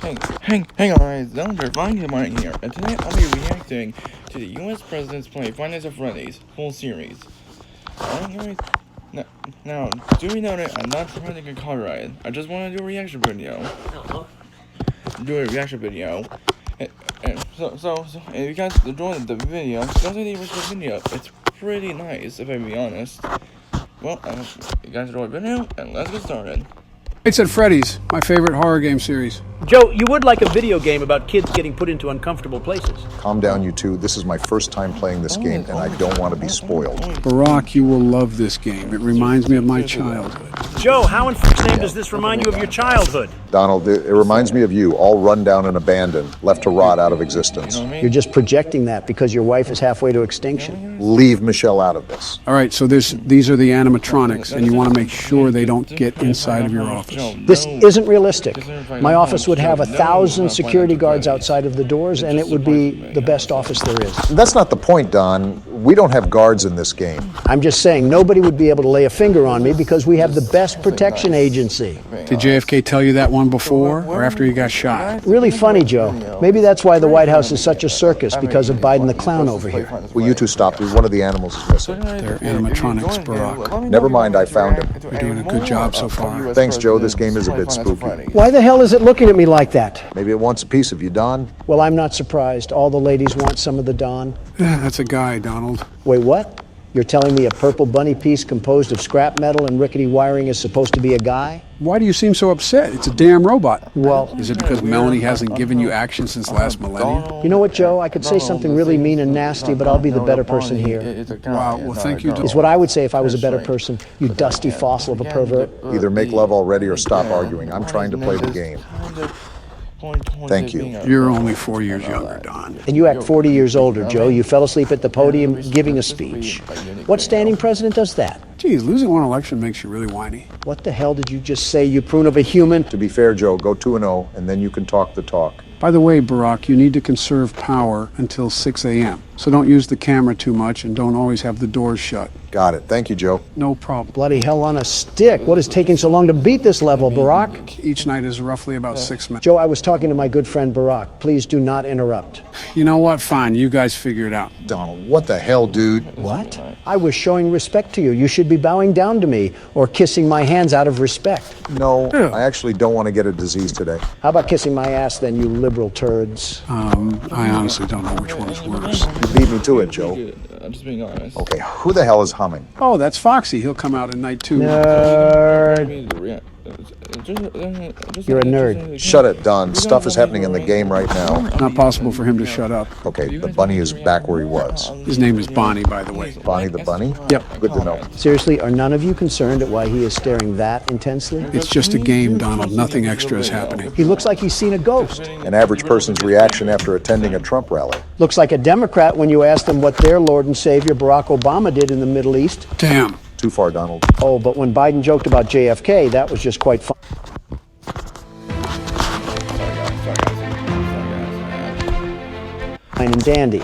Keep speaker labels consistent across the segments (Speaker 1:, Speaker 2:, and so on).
Speaker 1: Hey guys, Dellinger finally mine here, and today I'll be reacting to the US President's play Five Nights at Freddy's full series. Alright guys, now, do we know that I'm not trying to get copyrighted? I just want to do a reaction video. And so if you guys enjoyed the video, don't leave a video. It's pretty nice, if I be honest. Well, I hope you guys enjoyed the video, and let's get started.
Speaker 2: It's at Freddy's, my favorite horror game series.
Speaker 3: Joe, you would like a video game about kids getting put into uncomfortable places.
Speaker 4: Calm down, you two. This is my first time playing this game, and I don't want to be spoiled.
Speaker 2: Barack, you will love this game. It reminds me of my childhood.
Speaker 3: Joe, how in f***'s name does this remind you of your childhood?
Speaker 4: Donald, it reminds me of you, all run down and abandoned, left to rot out of existence.
Speaker 5: You're just projecting that because your wife is halfway to extinction.
Speaker 4: Leave Michelle out of this.
Speaker 2: All right, so these are the animatronics, and you want to make sure they don't get inside of your office.
Speaker 5: This isn't realistic. My office would have 1,000 security guards outside of the doors, and it would be the best office there is.
Speaker 4: That's not the point, Don. We don't have guards in this game.
Speaker 5: I'm just saying, nobody would be able to lay a finger on me because we have the best protection agency.
Speaker 2: Did JFK tell you that one before or after he got shot?
Speaker 5: Really funny, Joe. Maybe that's why the White House is such a circus, because of Biden the clown over here.
Speaker 4: Will you two stop? One of the animals is missing.
Speaker 2: They're animatronics, Barack.
Speaker 4: Never mind, I found him.
Speaker 2: You're doing a good job so far.
Speaker 4: Thanks, Joe. This game is a bit spooky.
Speaker 5: Why the hell is it looking at me like that?
Speaker 4: Maybe it wants a piece of you, Don.
Speaker 5: Well, I'm not surprised. All the ladies want some of the Don.
Speaker 2: Yeah, that's a guy, Donald.
Speaker 5: Wait, what? You're telling me a purple bunny piece composed of scrap metal and rickety wiring is supposed to be a guy?
Speaker 2: Why do you seem so upset? It's a damn robot.
Speaker 5: Well,
Speaker 2: is it because Melanie hasn't given you action since last millennium?
Speaker 5: You know what, Joe? I could say something really mean and nasty, but I'll be the better person here.
Speaker 2: Wow, well, thank you.
Speaker 5: Is what I would say if I was a better person, you dusty fossil of a pervert.
Speaker 4: Either make love already or stop arguing. I'm trying to play the game. Thank you.
Speaker 2: You're only 4 years younger, Don.
Speaker 5: And you act 40 years older, Joe. You fell asleep at the podium giving a speech. What standing president does that?
Speaker 2: Geez, losing one election makes you really whiny.
Speaker 5: What the hell did you just say, you prune of a human?
Speaker 4: To be fair, Joe, go 2-0, and then you can talk the talk.
Speaker 2: By the way, Barack, you need to conserve power until 6 a.m. So don't use the camera too much and don't always have the doors shut.
Speaker 4: Got it. Thank you, Joe.
Speaker 2: No problem.
Speaker 5: Bloody hell on a stick. What is taking so long to beat this level, Barack?
Speaker 2: Each night is roughly about 6 minutes.
Speaker 5: Joe, I was talking to my good friend Barack. Please do not interrupt.
Speaker 2: You know what? Fine. You guys figure it out.
Speaker 4: Donald, what the hell, dude?
Speaker 5: What? I was showing respect to you. You should be bowing down to me or kissing my hands out of respect.
Speaker 4: No, I actually don't want to get a disease today.
Speaker 5: How about kissing my ass then, you liberal turds?
Speaker 2: I honestly don't know which one is worse.
Speaker 4: You beat me to it, Joe.
Speaker 1: I'm just being honest.
Speaker 4: Okay, who the hell is humming?
Speaker 2: Oh, that's Foxy. He'll come out at night too.
Speaker 5: Nerd. You're a nerd.
Speaker 4: Shut it, Don. Stuff is happening in the game right now.
Speaker 2: Not possible for him to shut up.
Speaker 4: Okay, the bunny is back where he was.
Speaker 2: His name is Bonnie, by the way.
Speaker 4: Bonnie the bunny?
Speaker 2: Yep.
Speaker 4: Good to know.
Speaker 5: Seriously, are none of you concerned at why he is staring that intensely?
Speaker 2: It's just a game, Donald. Nothing extra is happening.
Speaker 5: He looks like he's seen a ghost.
Speaker 4: An average person's reaction after attending a Trump rally.
Speaker 5: Looks like a Democrat when you ask them what their Lord and Savior Barack Obama did in the Middle East.
Speaker 2: Damn.
Speaker 4: Too far, Donald.
Speaker 5: Oh, but when Biden joked about JFK, that was just quite fun. Fine and dandy.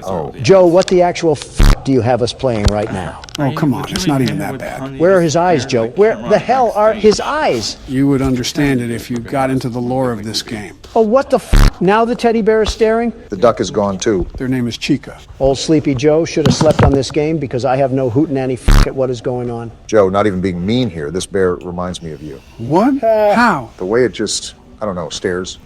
Speaker 4: Oh.
Speaker 5: Joe, what the actual f do you have us playing right now?
Speaker 2: Oh, come on. It's not even that bad.
Speaker 5: Where are his eyes, Joe? Where the hell are his eyes?
Speaker 2: You would understand it if you got into the lore of this game.
Speaker 5: Oh, what the f? Now the teddy bear is staring?
Speaker 4: The duck is gone, too.
Speaker 2: Their name is Chica.
Speaker 5: Old Sleepy Joe should have slept on this game because I have no hootenanny f at what is going on.
Speaker 4: Joe, not even being mean here, this bear reminds me of you.
Speaker 2: What? How?
Speaker 4: The way it just, I don't know, stares.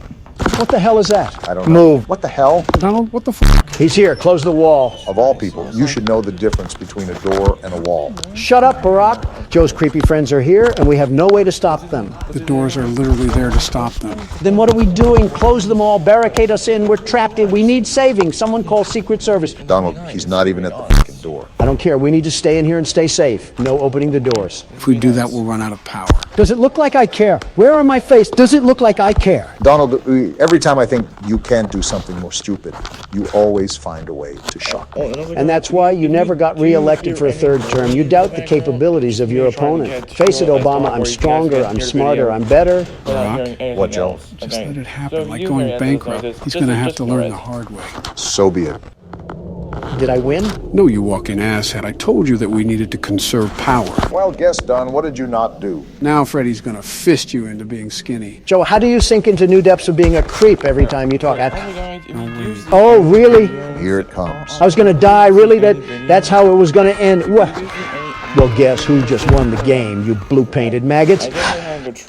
Speaker 5: What the hell is that?
Speaker 4: I don't know.
Speaker 5: Move.
Speaker 4: What the hell?
Speaker 2: Donald, what the f?
Speaker 5: He's here. Close the wall.
Speaker 4: Of all people, you should know the difference between a door and a wall.
Speaker 5: Shut up, Barack. Joe's creepy friends are here, and we have no way to stop them.
Speaker 2: The doors are literally there to stop them.
Speaker 5: Then what are we doing? Close them all, barricade us in. We're trapped in. We need saving. Someone call Secret Service.
Speaker 4: Donald, he's not even at the fucking door.
Speaker 5: I don't care. We need to stay in here and stay safe. No opening the doors.
Speaker 2: If we do that, we'll run out of power.
Speaker 5: Does it look like I care? Where on my face does it look like I care?
Speaker 4: Donald, every time I think you can't do something more stupid, you always find a way to shock me.
Speaker 5: And that's why you never got re-elected for a third term. You doubt the capabilities of your opponent. Face it, Obama, I'm stronger, I'm smarter, I'm better.
Speaker 2: Barack?
Speaker 4: What, Joe?
Speaker 2: Just let it happen. Like going bankrupt. He's going to have to learn the hard way.
Speaker 4: So be it.
Speaker 5: Did I win?
Speaker 2: No, you walking asshat. I told you that we needed to conserve power.
Speaker 4: Well, guess done. What did you not do?
Speaker 2: Now Freddy's gonna fist you into being skinny.
Speaker 5: Joe, how do you sink into new depths of being a creep every time you talk?
Speaker 1: Guys, if you use the
Speaker 5: Oh, really?
Speaker 4: Here it comes.
Speaker 5: I was gonna die, really? That's how it was gonna end? Well, guess who just won the game, you blue-painted maggots?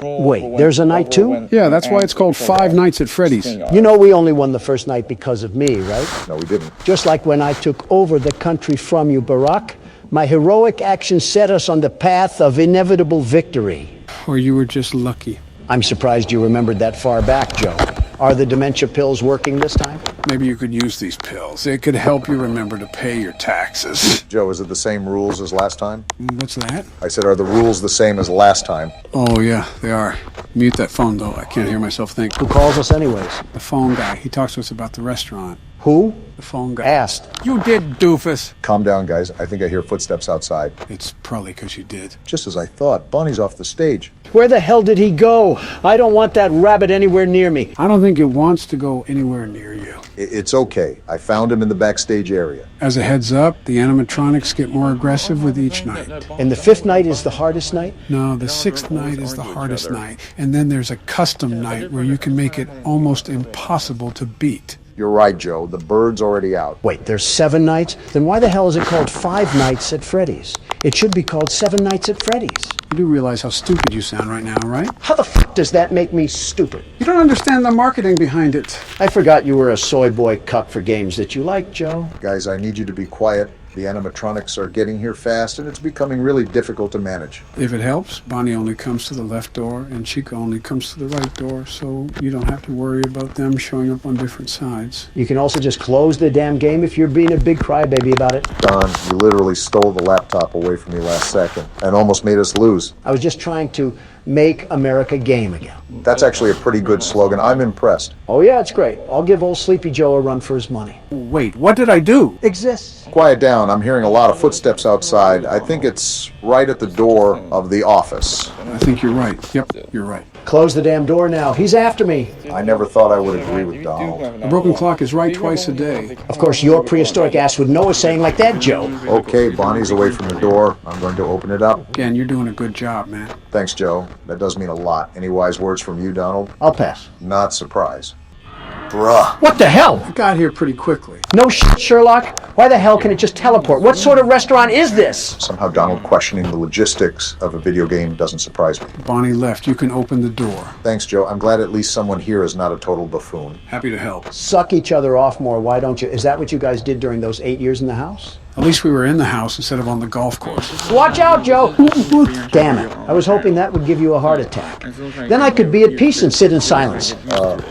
Speaker 5: Wait, there's a night too?
Speaker 2: Yeah, that's why it's called Five Nights at Freddy's.
Speaker 5: You know we only won the first night because of me, right?
Speaker 4: No, we didn't.
Speaker 5: Just like when I took over the country from you, Barack. My heroic action set us on the path of inevitable victory.
Speaker 2: Or you were just lucky.
Speaker 5: I'm surprised you remembered that far back, Joe. Are the dementia pills working this time?
Speaker 2: Maybe you could use these pills. It could help you remember to pay your taxes.
Speaker 4: Joe, is it the same rules as last time?
Speaker 2: What's that?
Speaker 4: I said, are the rules the same as last time?
Speaker 2: Oh, yeah, they are. Mute that phone, though. I can't hear myself think.
Speaker 5: Who calls us anyways?
Speaker 2: The phone guy. He talks to us about the restaurant.
Speaker 5: Who?
Speaker 2: The phone guy.
Speaker 5: Asked.
Speaker 2: You did, doofus.
Speaker 4: Calm down, guys. I think I hear footsteps outside.
Speaker 2: It's probably because you did.
Speaker 4: Just as I thought. Bonnie's off the stage.
Speaker 5: Where the hell did he go? I don't want that rabbit anywhere near me.
Speaker 2: I don't think it wants to go anywhere near you.
Speaker 4: It's okay. I found him in the backstage area.
Speaker 2: As a heads up, the animatronics get more aggressive with each night.
Speaker 5: And the fifth night is the hardest night?
Speaker 2: No, the sixth night is the hardest night. And then there's a custom night where you can make it almost impossible to beat.
Speaker 4: You're right, Joe. The bird's already out.
Speaker 5: Wait, there's 7 nights? Then why the hell is it called 5 Nights at Freddy's? It should be called 7 Nights at Freddy's.
Speaker 2: You do realize how stupid you sound right now, right?
Speaker 5: How the f does that make me stupid?
Speaker 2: You don't understand the marketing behind it.
Speaker 5: I forgot you were a soy boy cuck for games that you like, Joe.
Speaker 4: Guys, I need you to be quiet. The animatronics are getting here fast, and it's becoming really difficult to manage.
Speaker 2: If it helps, Bonnie only comes to the left door, and Chica only comes to the right door, so you don't have to worry about them showing up on different sides.
Speaker 5: You can also just close the damn game if you're being a big crybaby about it.
Speaker 4: Don, you literally stole the laptop away from me last second and almost made us lose.
Speaker 5: I was just trying to make America game again.
Speaker 4: That's actually a pretty good slogan. I'm impressed.
Speaker 5: Oh yeah, it's great. I'll give old Sleepy Joe a run for his money.
Speaker 2: Wait, what did I do?
Speaker 5: Exists.
Speaker 4: Quiet down. I'm hearing a lot of footsteps outside. I think it's right at the door of the office.
Speaker 2: I think you're right. Yep, you're right.
Speaker 5: Close the damn door now. He's after me.
Speaker 4: I never thought I would agree with Donald.
Speaker 2: A broken clock is right twice a day.
Speaker 5: Of course, your prehistoric ass would know a saying like that, Joe.
Speaker 4: Okay, Bonnie's away from the door. I'm going to open it up.
Speaker 2: Again, you're doing a good job, man.
Speaker 4: Thanks, Joe. That does mean a lot. Any wise words from you, Donald?
Speaker 5: I'll pass.
Speaker 4: Not surprised. Bruh.
Speaker 5: What the hell?
Speaker 2: I got here pretty quickly.
Speaker 5: No shit, Sherlock. Why the hell can it just teleport? What sort of restaurant is this?
Speaker 4: Somehow Donald questioning the logistics of a video game doesn't surprise me.
Speaker 2: Bonnie left. You can open the door.
Speaker 4: Thanks, Joe. I'm glad at least someone here is not a total buffoon.
Speaker 2: Happy to help.
Speaker 5: Suck each other off more, why don't you? Is that what you guys did during those 8 years in the house?
Speaker 2: At least we were in the house instead of on the golf course.
Speaker 5: Watch out, Joe! Damn it. I was hoping that would give you a heart attack. Then I could be at peace and sit in silence.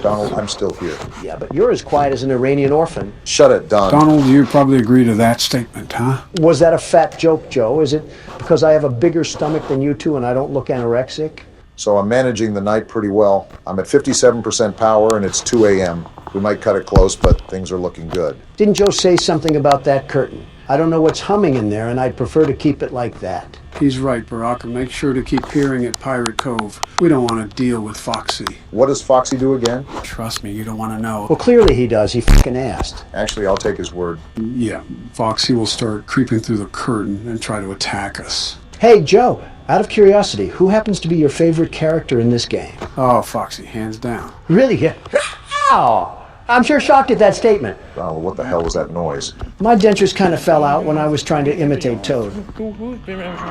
Speaker 4: Donald, I'm still here.
Speaker 5: Yeah, but you're as quiet as an Iranian orphan.
Speaker 4: Shut it, Don.
Speaker 2: Donald, you probably agree to that statement, huh?
Speaker 5: Was that a fat joke, Joe? Is it because I have a bigger stomach than you two and I don't look anorexic?
Speaker 4: So I'm managing the night pretty well. I'm at 57% power and it's 2 a.m. We might cut it close, but things are looking good.
Speaker 5: Didn't Joe say something about that curtain? I don't know what's humming in there, and I'd prefer to keep it like that.
Speaker 2: He's right, Barack, and make sure to keep peering at Pirate Cove. We don't want to deal with Foxy.
Speaker 4: What does Foxy do again?
Speaker 2: Trust me, you don't want to know.
Speaker 5: Well, clearly he does. He fucking asked.
Speaker 4: Actually, I'll take his word.
Speaker 2: Yeah, Foxy will start creeping through the curtain and try to attack us.
Speaker 5: Hey, Joe, out of curiosity, who happens to be your favorite character in this game?
Speaker 2: Oh, Foxy, hands down.
Speaker 5: Really? Yeah. Ow! I'm sure shocked at that statement.
Speaker 4: Donald, what the hell was that noise?
Speaker 5: My dentures kind of fell out when I was trying to imitate Toad.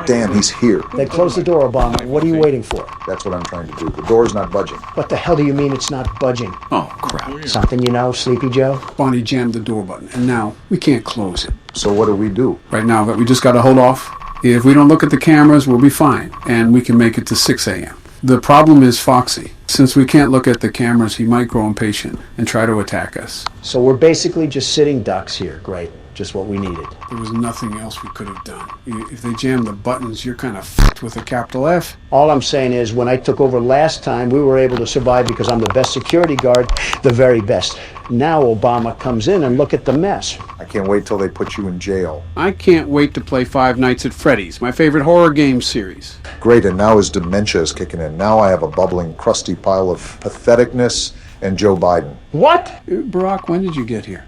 Speaker 4: Damn, he's here.
Speaker 5: They closed the door, Obama. What are you waiting for?
Speaker 4: That's what I'm trying to do. The door's not budging.
Speaker 5: What the hell do you mean it's not budging?
Speaker 2: Oh, crap.
Speaker 5: Something you know, Sleepy Joe?
Speaker 2: Bonnie jammed the door button, and now we can't close it.
Speaker 4: So what do we do?
Speaker 2: Right now, but we just got to hold off. If we don't look at the cameras, we'll be fine, and we can make it to 6 a.m. The problem is Foxy. Since we can't look at the cameras, he might grow impatient and try to attack us.
Speaker 5: So we're basically just sitting ducks here. Great. Just what we needed.
Speaker 2: There was nothing else we could have done. If they jam the buttons, you're kind of f***ed with a capital F.
Speaker 5: All I'm saying is, when I took over last time, we were able to survive because I'm the best security guard, the very best. Now Obama comes in and look at the mess.
Speaker 4: I can't wait till they put you in jail.
Speaker 2: I can't wait to play Five Nights at Freddy's, my favorite horror game series.
Speaker 4: Great, and now his dementia is kicking in. Now I have a bubbling, crusty pile of patheticness and Joe Biden.
Speaker 5: What?
Speaker 2: Barack, when did you get here?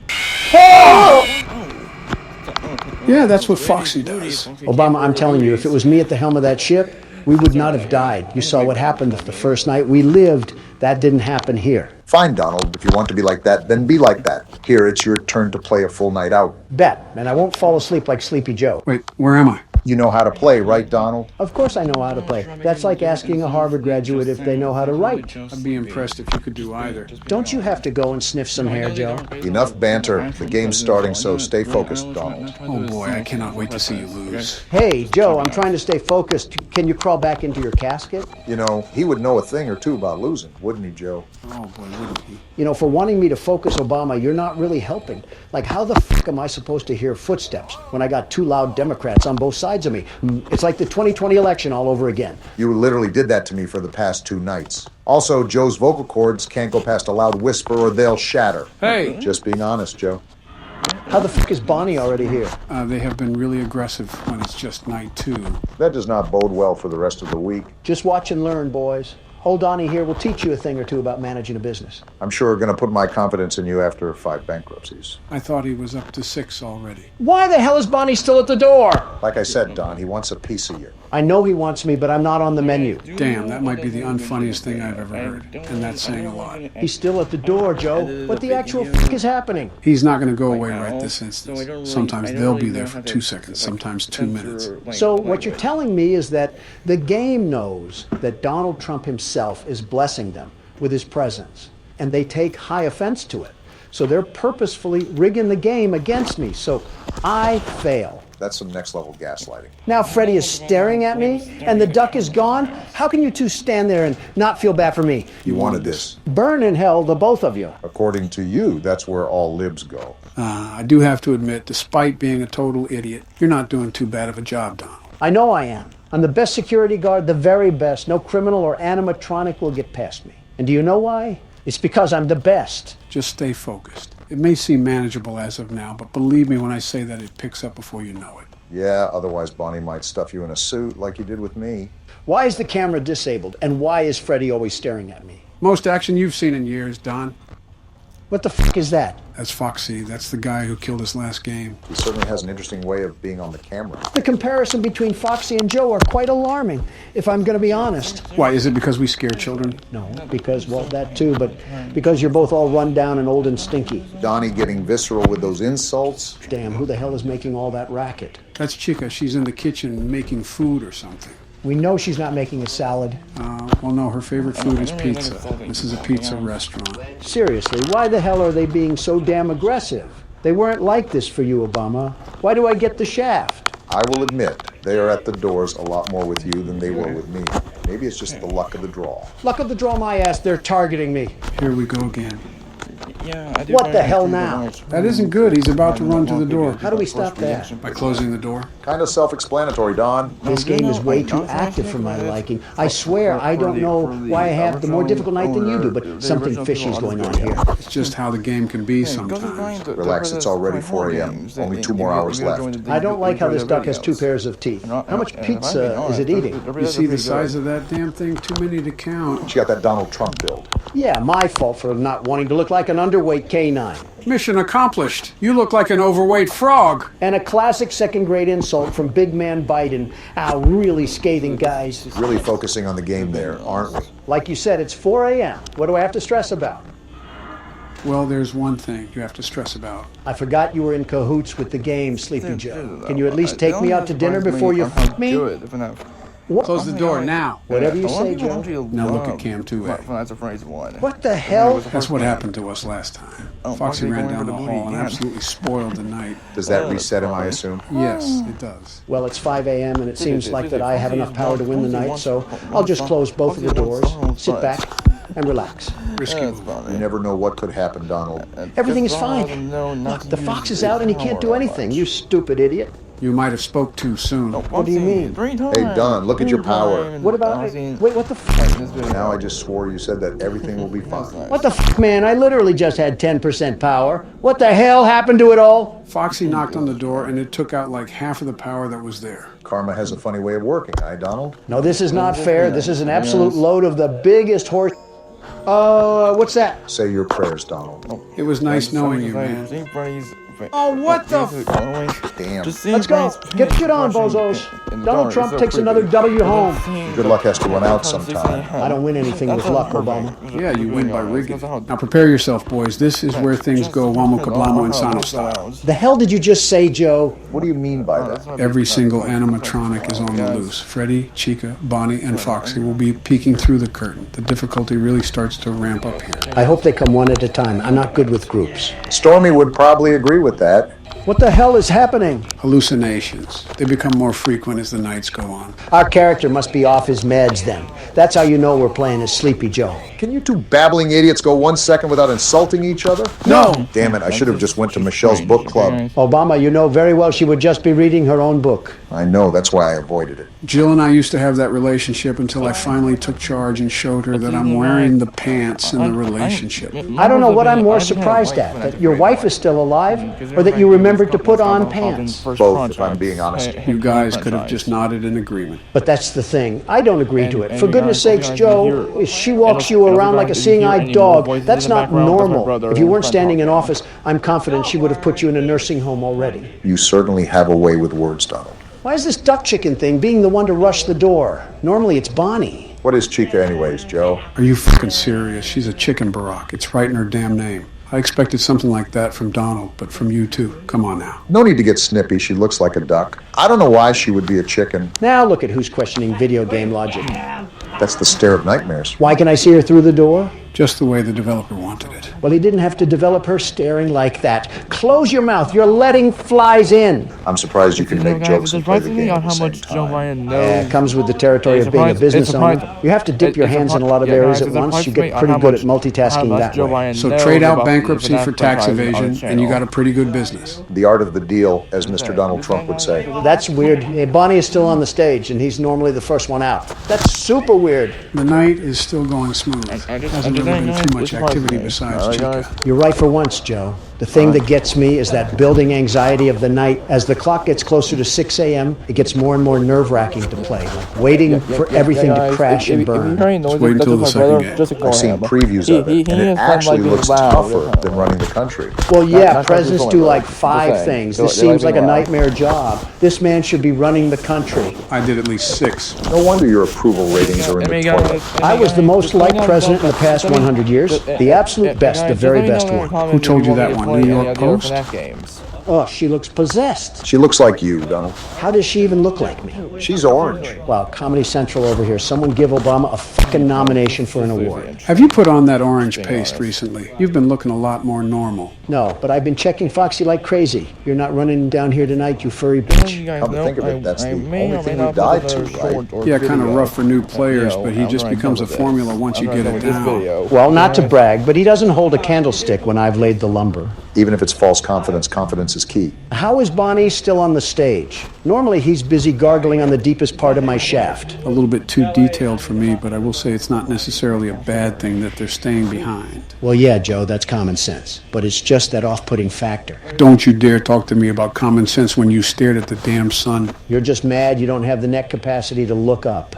Speaker 2: Yeah, that's what Foxy does.
Speaker 5: Obama, I'm telling you, if it was me at the helm of that ship, we would not have died. You saw what happened the first night. We lived. That didn't happen here.
Speaker 4: Fine, Donald. If you want to be like that, then be like that. Here, it's your turn to play a full night out.
Speaker 5: Bet, and I won't fall asleep like Sleepy Joe.
Speaker 2: Wait, where am I?
Speaker 4: You know how to play, right, Donald?
Speaker 5: Of course I know how to play. That's like asking a Harvard graduate if they know how to write.
Speaker 2: I'd be impressed if you could do either.
Speaker 5: Don't you have to go and sniff some hair, Joe?
Speaker 4: Enough banter. The game's starting, so stay focused, Donald.
Speaker 2: Oh boy, I cannot wait to see you lose.
Speaker 5: Hey, Joe, I'm trying to stay focused. Can you crawl back into your casket?
Speaker 4: You know, he would know a thing or two about losing, wouldn't he, Joe?
Speaker 2: Oh boy, wouldn't he?
Speaker 5: You know, for wanting me to focus, Obama, you're not really helping. Like, how the f*** am I supposed to hear footsteps when I got two loud Democrats on both sides of me? It's like the 2020 election all over again.
Speaker 4: You literally did that to me for the past 2 nights. Also, Joe's vocal cords can't go past a loud whisper or they'll shatter.
Speaker 2: Hey!
Speaker 4: Just being honest, Joe.
Speaker 5: How the f*** is Bonnie already here?
Speaker 2: They have been really aggressive when it's just night 2.
Speaker 4: That does not bode well for the rest of the week.
Speaker 5: Just watch and learn, boys. Old Donnie here will teach you a thing or two about managing a business.
Speaker 4: I'm sure going to put my confidence in you after 5 bankruptcies.
Speaker 2: I thought he was up to 6 already.
Speaker 5: Why the hell is Bonnie still at the door?
Speaker 4: Like I said, Don, he wants a piece of you.
Speaker 5: I know he wants me, but I'm not on the menu.
Speaker 2: Damn, that might be the unfunniest thing I've ever heard. And that's saying a lot.
Speaker 5: He's still at the door, Joe. What the actual f*** is happening?
Speaker 2: He's not going to go away right this instant. Sometimes they'll be there for 2 seconds, sometimes 2 minutes.
Speaker 5: So what you're telling me is that the game knows that Donald Trump himself is blessing them with his presence, and they take high offense to it. So they're purposefully rigging the game against me, so I fail.
Speaker 4: That's some next level gaslighting.
Speaker 5: Now Freddie is staring at me, and the duck is gone? How can you two stand there and not feel bad for me?
Speaker 4: You wanted this.
Speaker 5: Burn in hell, the both of you.
Speaker 4: According to you, that's where all libs go.
Speaker 2: I do have to admit, despite being a total idiot, you're not doing too bad of a job, Donald.
Speaker 5: I know I am. I'm the best security guard, the very best. No criminal or animatronic will get past me. And do you know why? It's because I'm the best.
Speaker 2: Just stay focused. It may seem manageable as of now, but believe me when I say that it picks up before you know it.
Speaker 4: Yeah, otherwise Bonnie might stuff you in a suit like you did with me.
Speaker 5: Why is the camera disabled? And why is Freddie always staring at me?
Speaker 2: Most action you've seen in years, Don.
Speaker 5: What the f*** is that?
Speaker 2: That's Foxy. That's the guy who killed us last game.
Speaker 4: He certainly has an interesting way of being on the camera.
Speaker 5: The comparison between Foxy and Joe are quite alarming, if I'm going to be honest.
Speaker 2: Why, is it because we scare children?
Speaker 5: No, because, well, that too, but because you're both all run down and old and stinky.
Speaker 4: Donnie getting visceral with those insults.
Speaker 5: Damn, who the hell is making all that racket?
Speaker 2: That's Chica. She's in the kitchen making food or something.
Speaker 5: We know she's not making a salad.
Speaker 2: Well, no, her favorite food is pizza. This is a pizza restaurant.
Speaker 5: Seriously, why the hell are they being so damn aggressive? They weren't like this for you, Obama. Why do I get the shaft?
Speaker 4: I will admit, they are at the doors a lot more with you than they were with me. Maybe it's just the luck of the draw.
Speaker 5: Luck of the draw, my ass, they're targeting me.
Speaker 2: Here we go again.
Speaker 5: What the hell now?
Speaker 2: That isn't good. He's about to run to the door.
Speaker 5: How do we stop that?
Speaker 2: By closing the door?
Speaker 4: Kind of self-explanatory, Don.
Speaker 5: This game is way too active for my liking. I swear I don't know why I have the more difficult night than you do, but something fishy's going on here.
Speaker 2: It's just how the game can be sometimes.
Speaker 4: Relax, it's already 4 a.m. Only 2 more hours left.
Speaker 5: I don't like how this duck has 2 pairs of teeth. How much pizza is it eating?
Speaker 2: You see the size of that damn thing? Too many to count.
Speaker 4: She got that Donald Trump build.
Speaker 5: Yeah, my fault for not wanting to look like an underweight canine.
Speaker 2: Mission accomplished. You look like an overweight frog.
Speaker 5: And a classic second-grade insult from Big Man Biden. Ow, really scathing, guys.
Speaker 4: Really focusing on the game there, aren't we?
Speaker 5: Like you said, it's 4 a.m. What do I have to stress about?
Speaker 2: Well, there's one thing you have to stress about.
Speaker 5: I forgot you were in cahoots with the game, Sleepy Joe. Can you at least take me out to dinner before you f*** me? What?
Speaker 2: Close the door now.
Speaker 5: Whatever you say, Joe.
Speaker 2: Now look at Cam 2A.
Speaker 1: That's a phrase one.
Speaker 5: What the hell?
Speaker 2: That's what happened to us last time. Foxy ran down the hall and absolutely spoiled the night.
Speaker 4: Does that reset him, I assume?
Speaker 2: Yes, it does.
Speaker 5: Well, it's 5 a.m. and it seems like that I have enough power to win the night, so I'll just close both of the doors, sit back, and relax.
Speaker 2: Risky move.
Speaker 4: You never know what could happen, Donald.
Speaker 5: Everything is fine. Look, the fox is out and he can't do anything, you stupid idiot.
Speaker 2: You might have spoke too soon.
Speaker 5: What do you mean?
Speaker 4: Hey, Don, look at your power.
Speaker 5: What about... Wait, what the f...
Speaker 4: Now I just swore you said that everything will be fine.
Speaker 5: What the f, man? I literally just had 10% power. What the hell happened to it all?
Speaker 2: Foxy knocked on the door and it took out like half of the power that was there.
Speaker 4: Karma has a funny way of working, Donald?
Speaker 5: No, this is not fair. This is an absolute load of the biggest horse... what's that?
Speaker 4: Say your prayers, Donald.
Speaker 2: It was nice knowing you, man.
Speaker 5: Oh, what the
Speaker 4: Damn.
Speaker 5: Let's go. Get shit on, bozos. Donald Trump takes another W home.
Speaker 4: Good luck has to run out sometime.
Speaker 5: I don't win anything with luck, Obama.
Speaker 2: Yeah, you win by rigging. Now prepare yourself, boys. This is where things go Wamo Kablamo and Sano style.
Speaker 5: The hell did you just say, Joe?
Speaker 4: What do you mean by that?
Speaker 2: Every single animatronic is on the loose. Freddy, Chica, Bonnie, and Foxy will be peeking through the curtain. The difficulty really starts to ramp up here.
Speaker 5: I hope they come one at a time. I'm not good with groups.
Speaker 4: Stormy would probably agree with that.
Speaker 5: What the hell is happening?
Speaker 2: Hallucinations. They become more frequent as the nights go on.
Speaker 5: Our character must be off his meds then. That's how you know we're playing as Sleepy Joe.
Speaker 4: Can you two babbling idiots go 1 second without insulting each other?
Speaker 2: No!
Speaker 4: Damn it, I should have just went to Michelle's book club.
Speaker 5: Obama, you know very well she would just be reading her own book.
Speaker 4: I know, that's why I avoided it.
Speaker 2: Jill and I used to have that relationship until I finally took charge and showed her that I'm wearing the pants in the relationship.
Speaker 5: I don't know what I'm more surprised at, that your wife is still alive, or that you remembered to put on pants.
Speaker 4: Both, if I'm being honest.
Speaker 2: You guys could have just nodded in agreement.
Speaker 5: But that's the thing. I don't agree to it. For goodness sakes, Joe, if she walks you around like a seeing-eyed dog, that's not normal. If you weren't standing in office, I'm confident she would have put you in a nursing home already.
Speaker 4: You certainly have a way with words, Donald.
Speaker 5: Why is this duck chicken thing being the one to rush the door? Normally it's Bonnie.
Speaker 4: What is Chica anyways, Joe?
Speaker 2: Are you fucking serious? She's a chicken Barack. It's right in her damn name. I expected something like that from Donald, but from you too. Come on now.
Speaker 4: No need to get snippy, she looks like a duck. I don't know why she would be a chicken.
Speaker 5: Now look at who's questioning video game logic.
Speaker 4: That's the stare of nightmares.
Speaker 5: Why can I see her through the door?
Speaker 2: Just the way the developer wanted it.
Speaker 5: Well, he didn't have to develop her staring like that. Close your mouth. You're letting flies in.
Speaker 4: I'm surprised you can make jokes and play the game at the
Speaker 1: how
Speaker 4: same
Speaker 1: much Joe
Speaker 4: time.
Speaker 1: Ryan
Speaker 5: Yeah,
Speaker 1: knows.
Speaker 5: it comes with the territory of being a business owner. You have to dip your hands in a lot of areas at once. You get pretty good at multitasking that way.
Speaker 2: So trade out bankruptcy for tax evasion, and you got a pretty good business.
Speaker 4: The art of the deal, as Mr. Donald Trump would say.
Speaker 5: That's weird. Hey, Bonnie is still on the stage, and he's normally the first one out. That's super weird.
Speaker 2: The night is still going smooth. Hasn't really been too much activity besides Chica.
Speaker 5: You're right for once, Joe. The thing that gets me is that building anxiety of the night. As the clock gets closer to 6 a.m., it gets more and more nerve-wracking to play, like waiting for everything to crash and burn.
Speaker 2: Just wait until the second game.
Speaker 4: I've seen previews of it, and it actually looks tougher than running the country.
Speaker 5: Well, yeah, presidents do like 5 things. This seems like a nightmare job. This man should be running the country.
Speaker 2: I did at least 6.
Speaker 4: No wonder your approval ratings are in the toilet.
Speaker 5: I was the most liked president in the past 100 years. The absolute best, the very best one.
Speaker 2: Who told you that one? New York Post?
Speaker 5: Oh, she looks possessed.
Speaker 4: She looks like you, Donald.
Speaker 5: How does she even look like me?
Speaker 4: She's orange.
Speaker 5: Wow, Comedy Central over here. Someone give Obama a fucking nomination for an award.
Speaker 2: Have you put on that orange paste recently? You've been looking a lot more normal.
Speaker 5: No, but I've been checking Foxy like crazy. You're not running down here tonight, you furry bitch.
Speaker 4: Come to think of it, that's the only thing we died to, right?
Speaker 2: Yeah, kind of rough for new players, but he just becomes a formula once you get it down.
Speaker 5: Well, not to brag, but he doesn't hold a candlestick when I've laid the lumber.
Speaker 4: Even if it's false confidence, confidence is key.
Speaker 5: How is Bonnie still on the stage? Normally he's busy gargling on the deepest part of my shaft.
Speaker 2: A little bit too detailed for me, but I will say it's not necessarily a bad thing that they're staying behind.
Speaker 5: Well, yeah, Joe, that's common sense. But it's just that off-putting factor.
Speaker 2: Don't you dare talk to me about common sense when you stared at the damn sun.
Speaker 5: You're just mad you don't have the neck capacity to look up.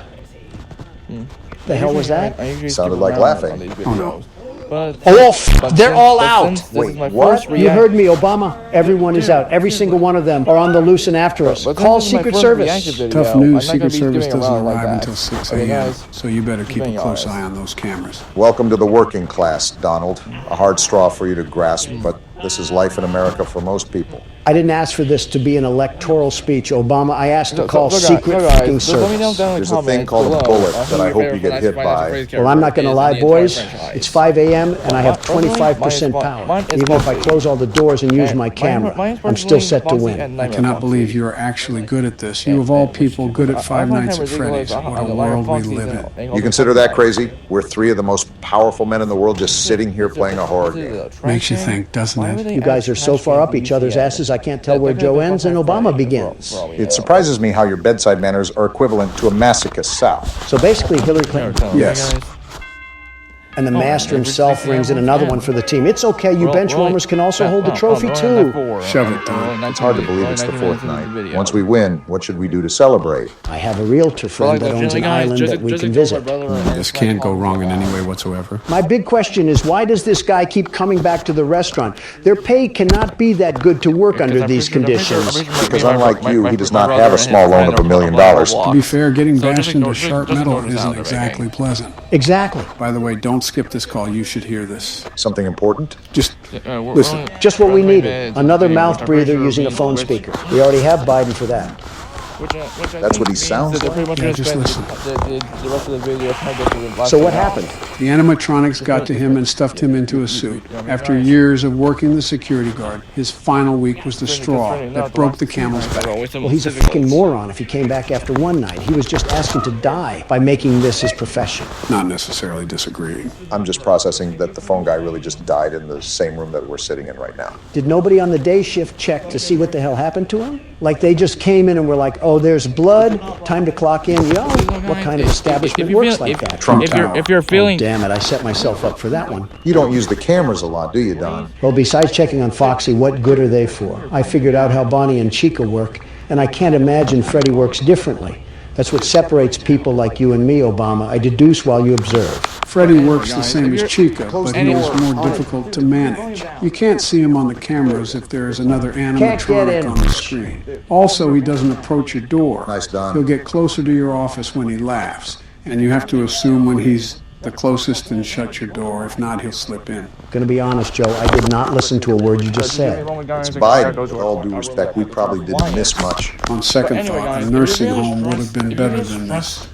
Speaker 5: The hell was that?
Speaker 4: Sounded like laughing.
Speaker 2: Oh, no.
Speaker 5: They're all out.
Speaker 4: Wait, what?
Speaker 5: You heard me, Obama. Everyone is out. Every single one of them are on the loose and after us. Call Secret Service.
Speaker 2: Tough news, Secret Service doesn't arrive until 6 a.m., so you better keep a close eye on those cameras.
Speaker 4: Welcome to the working class, Donald. A hard straw for you to grasp, but this is life in America for most people.
Speaker 5: I didn't ask for this to be an electoral speech, Obama. I asked to call Secret fucking Service.
Speaker 4: There's a thing called a bullet that I hope you get hit by.
Speaker 5: Well, I'm not going to lie, boys. It's 5 a.m. and I have 25% power. Even if I close all the doors and use my camera, I'm still set to win.
Speaker 2: I cannot believe you are actually good at this. You, of all people, good at Five Nights at Freddy's. What a world we live in.
Speaker 4: You consider that crazy? We're 3 of the most powerful men in the world just sitting here playing a horror game.
Speaker 2: Makes you think, doesn't it?
Speaker 5: You guys are so far up each other's asses, I can't tell where Joe ends and Obama begins.
Speaker 4: It surprises me how your bedside manners are equivalent to a masochist South.
Speaker 5: So basically, Hillary Clinton.
Speaker 2: Yes.
Speaker 5: And the master himself rings in another one for the team. It's okay, you bench warmers can also hold the trophy too.
Speaker 2: Shove it, Don.
Speaker 4: It's hard to believe it's the fourth night. Once we win, what should we do to celebrate?
Speaker 5: I have a realtor friend that owns an island that we can visit.
Speaker 2: This can't go wrong in any way whatsoever.
Speaker 5: My big question is, why does this guy keep coming back to the restaurant? Their pay cannot be that good to work under these conditions.
Speaker 4: Because unlike you, he does not have a small loan of $1 million.
Speaker 2: To be fair, getting bashed into sharp metal isn't exactly pleasant.
Speaker 5: Exactly.
Speaker 2: By the way, don't skip this call. You should hear this.
Speaker 4: Something important?
Speaker 2: Just listen.
Speaker 5: Just what we needed. Another mouth breather using a phone speaker. We already have Biden for that.
Speaker 4: That's what he sounds like?
Speaker 2: Yeah, just listen.
Speaker 5: So what happened?
Speaker 2: The animatronics got to him and stuffed him into a suit. After years of working the security guard, his final week was the straw that broke the camel's back.
Speaker 5: Well, he's a freaking moron if he came back after one night. He was just asking to die by making this his profession.
Speaker 2: Not necessarily disagreeing.
Speaker 4: I'm just processing that the phone guy really just died in the same room that we're sitting in right now.
Speaker 5: Did nobody on the day shift check to see what the hell happened to him? Like they just came in and were like, oh, there's blood, time to clock in. Yo, what kind of establishment works like that?
Speaker 1: If you're feeling,
Speaker 5: Damn it, I set myself up for that one.
Speaker 4: You don't use the cameras a lot, do you, Don?
Speaker 5: Well, besides checking on Foxy, what good are they for? I figured out how Bonnie and Chica work, and I can't imagine Freddie works differently. That's what separates people like you and me, Obama. I deduce while you observe.
Speaker 2: Freddie works the same as Chica, but he is more difficult to manage. You can't see him on the cameras if there is another animatronic on the screen. Also, he doesn't approach your door.
Speaker 4: Nice, Don.
Speaker 2: He'll get closer to your office when he laughs, and you have to assume when he's the closest and shut your door. If not, he'll slip in.
Speaker 5: Gonna be honest, Joe, I did not listen to a word you just said.
Speaker 4: It's Biden. With all due respect, we probably didn't miss much.
Speaker 2: On second thought, a nursing home would have been better than this.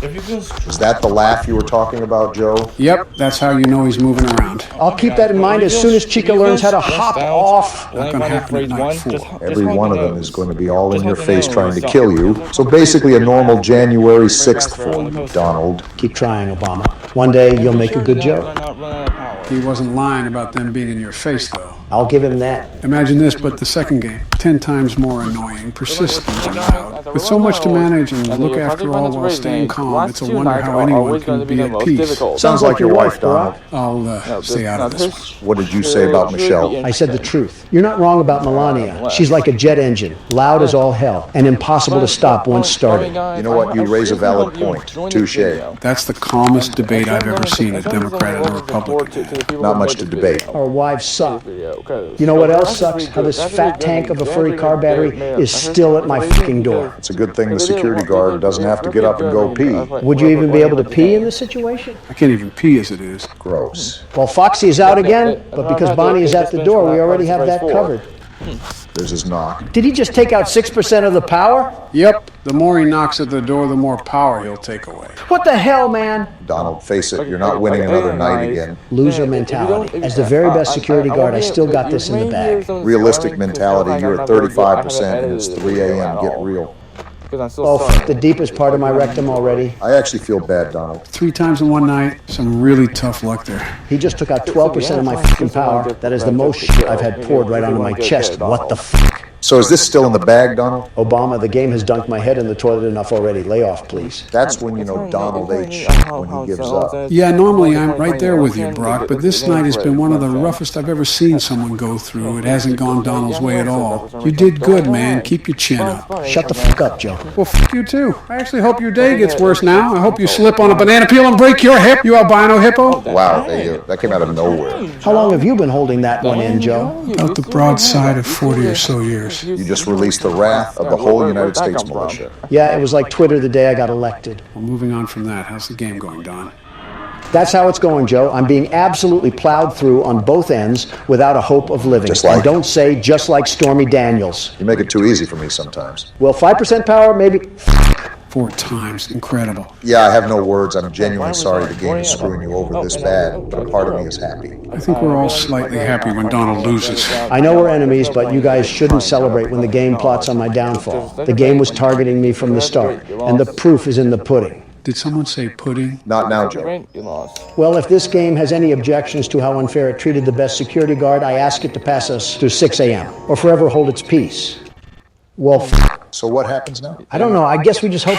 Speaker 4: Is that the laugh you were talking about, Joe?
Speaker 2: Yep, that's how you know he's moving around.
Speaker 5: I'll keep that in mind as soon as Chica learns how to hop off.
Speaker 2: Not gonna happen at night 4.
Speaker 4: Every one of them is going to be all in your face trying to kill you. So basically a normal January 6th for you, Donald.
Speaker 5: Keep trying, Obama. One day you'll make a good joke.
Speaker 2: He wasn't lying about them being in your face, though.
Speaker 5: I'll give him that.
Speaker 2: Imagine this, but the second game. 10 times more annoying, persistent and loud. With so much to manage and look after all while staying calm, it's a wonder how anyone can be at peace.
Speaker 4: Sounds like your wife, Donald.
Speaker 2: I'll stay out of this one.
Speaker 4: What did you say about Michelle?
Speaker 5: I said the truth. You're not wrong about Melania. She's like a jet engine, loud as all hell, and impossible to stop once started.
Speaker 4: You know what? You raise a valid point. Touche.
Speaker 2: That's the calmest debate I've ever seen a Democrat and a Republican have.
Speaker 4: Not much to debate.
Speaker 5: Our wives suck. You know what else sucks? How this fat tank of a furry car battery is still at my fucking door.
Speaker 4: It's a good thing the security guard doesn't have to get up and go pee.
Speaker 5: Would you even be able to pee in this situation?
Speaker 2: I can't even pee as it is.
Speaker 4: Gross.
Speaker 5: Well, Foxy is out again, but because Bonnie is at the door, we already have that covered.
Speaker 4: There's his knock.
Speaker 5: Did he just take out 6% of the power?
Speaker 2: Yep, the more he knocks at the door, the more power he'll take away.
Speaker 5: What the hell, man?
Speaker 4: Donald, face it, you're not winning another night again.
Speaker 5: Loser mentality. As the very best security guard, I still got this in the bag.
Speaker 4: Realistic mentality, you're at 35% and it's 3 a.m. Get real.
Speaker 5: Oh, the deepest part of my rectum already.
Speaker 4: I actually feel bad, Donald.
Speaker 2: 3 times in one night, some really tough luck there.
Speaker 5: He just took out 12% of my fucking power. That is the most shit I've had poured right onto my chest. What the fuck?
Speaker 4: So is this still in the bag, Donald?
Speaker 5: Obama, the game has dunked my head in the toilet enough already. Lay off, please.
Speaker 4: That's when you know Donald ate shit, when he gives up.
Speaker 2: Yeah, normally I'm right there with you, Brock, but this night has been one of the roughest I've ever seen someone go through. It hasn't gone Donald's way at all. You did good, man. Keep your chin up.
Speaker 5: Shut the fuck up, Joe.
Speaker 2: Well, fuck you too. I actually hope your day gets worse now. I hope you slip on a banana peel and break your hip, you albino hippo.
Speaker 4: Wow, that came out of nowhere.
Speaker 5: How long have you been holding that one in, Joe?
Speaker 2: About the broadside of 40 or so years.
Speaker 4: You just released the wrath of the whole United States militia.
Speaker 5: Yeah, it was like Twitter the day I got elected.
Speaker 2: Well, moving on from that, how's the game going, Don?
Speaker 5: That's how it's going, Joe. I'm being absolutely plowed through on both ends without a hope of living. And don't say just like Stormy Daniels.
Speaker 4: You make it too easy for me sometimes.
Speaker 5: Well, 5% power, maybe.
Speaker 2: 4 times. Incredible.
Speaker 4: Yeah, I have no words. I'm genuinely sorry the game is screwing you over this bad, but a part of me is happy.
Speaker 2: I think we're all slightly happy when Donald loses.
Speaker 5: I know we're enemies, but you guys shouldn't celebrate when the game plots on my downfall. The game was targeting me from the start, and the proof is in the pudding.
Speaker 2: Did someone say pudding?
Speaker 4: Not now, Joe.
Speaker 5: Well, if this game has any objections to how unfair it treated the best security guard, I ask it to pass us through 6 a.m. or forever hold its peace. Well,
Speaker 4: So what happens now?
Speaker 5: I don't know. I guess we just hope.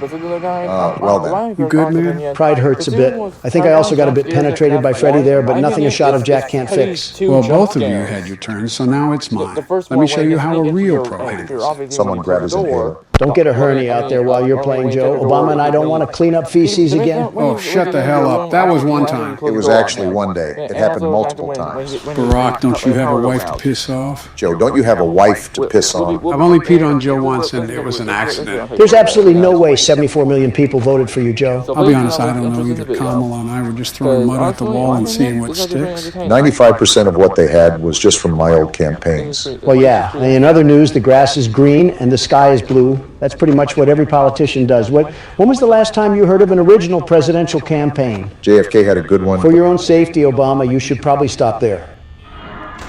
Speaker 1: but the other guy,
Speaker 4: well then.
Speaker 2: You good, man?
Speaker 5: Pride hurts a bit. I think I also got a bit penetrated by Freddy there, but nothing a shot of Jack can't fix.
Speaker 2: Well, both of you had your turn, so now it's mine. Let me show you how a real pro handles.
Speaker 4: Someone grab his inhaler.
Speaker 5: Don't get a hernia out there while you're playing, Joe. Obama and I don't want to clean up feces again.
Speaker 2: Oh, shut the hell up. That was one time.
Speaker 4: It was actually one day. It happened multiple times.
Speaker 2: Barack, don't you have a wife to piss off?
Speaker 4: Joe, don't you have a wife to piss on?
Speaker 2: I've only peed on Joe once, and it was an accident.
Speaker 5: There's absolutely no way 74 million people voted for you, Joe.
Speaker 2: I'll be honest, I don't know either. Kamala and I were just throwing mud at the wall and seeing what sticks.
Speaker 4: 95% of what they had was just from my old campaigns.
Speaker 5: Well, yeah. In other news, the grass is green and the sky is blue. That's pretty much what every politician does. When was the last time you heard of an original presidential campaign?
Speaker 4: JFK had a good one.
Speaker 5: For your own safety, Obama, you should probably stop there.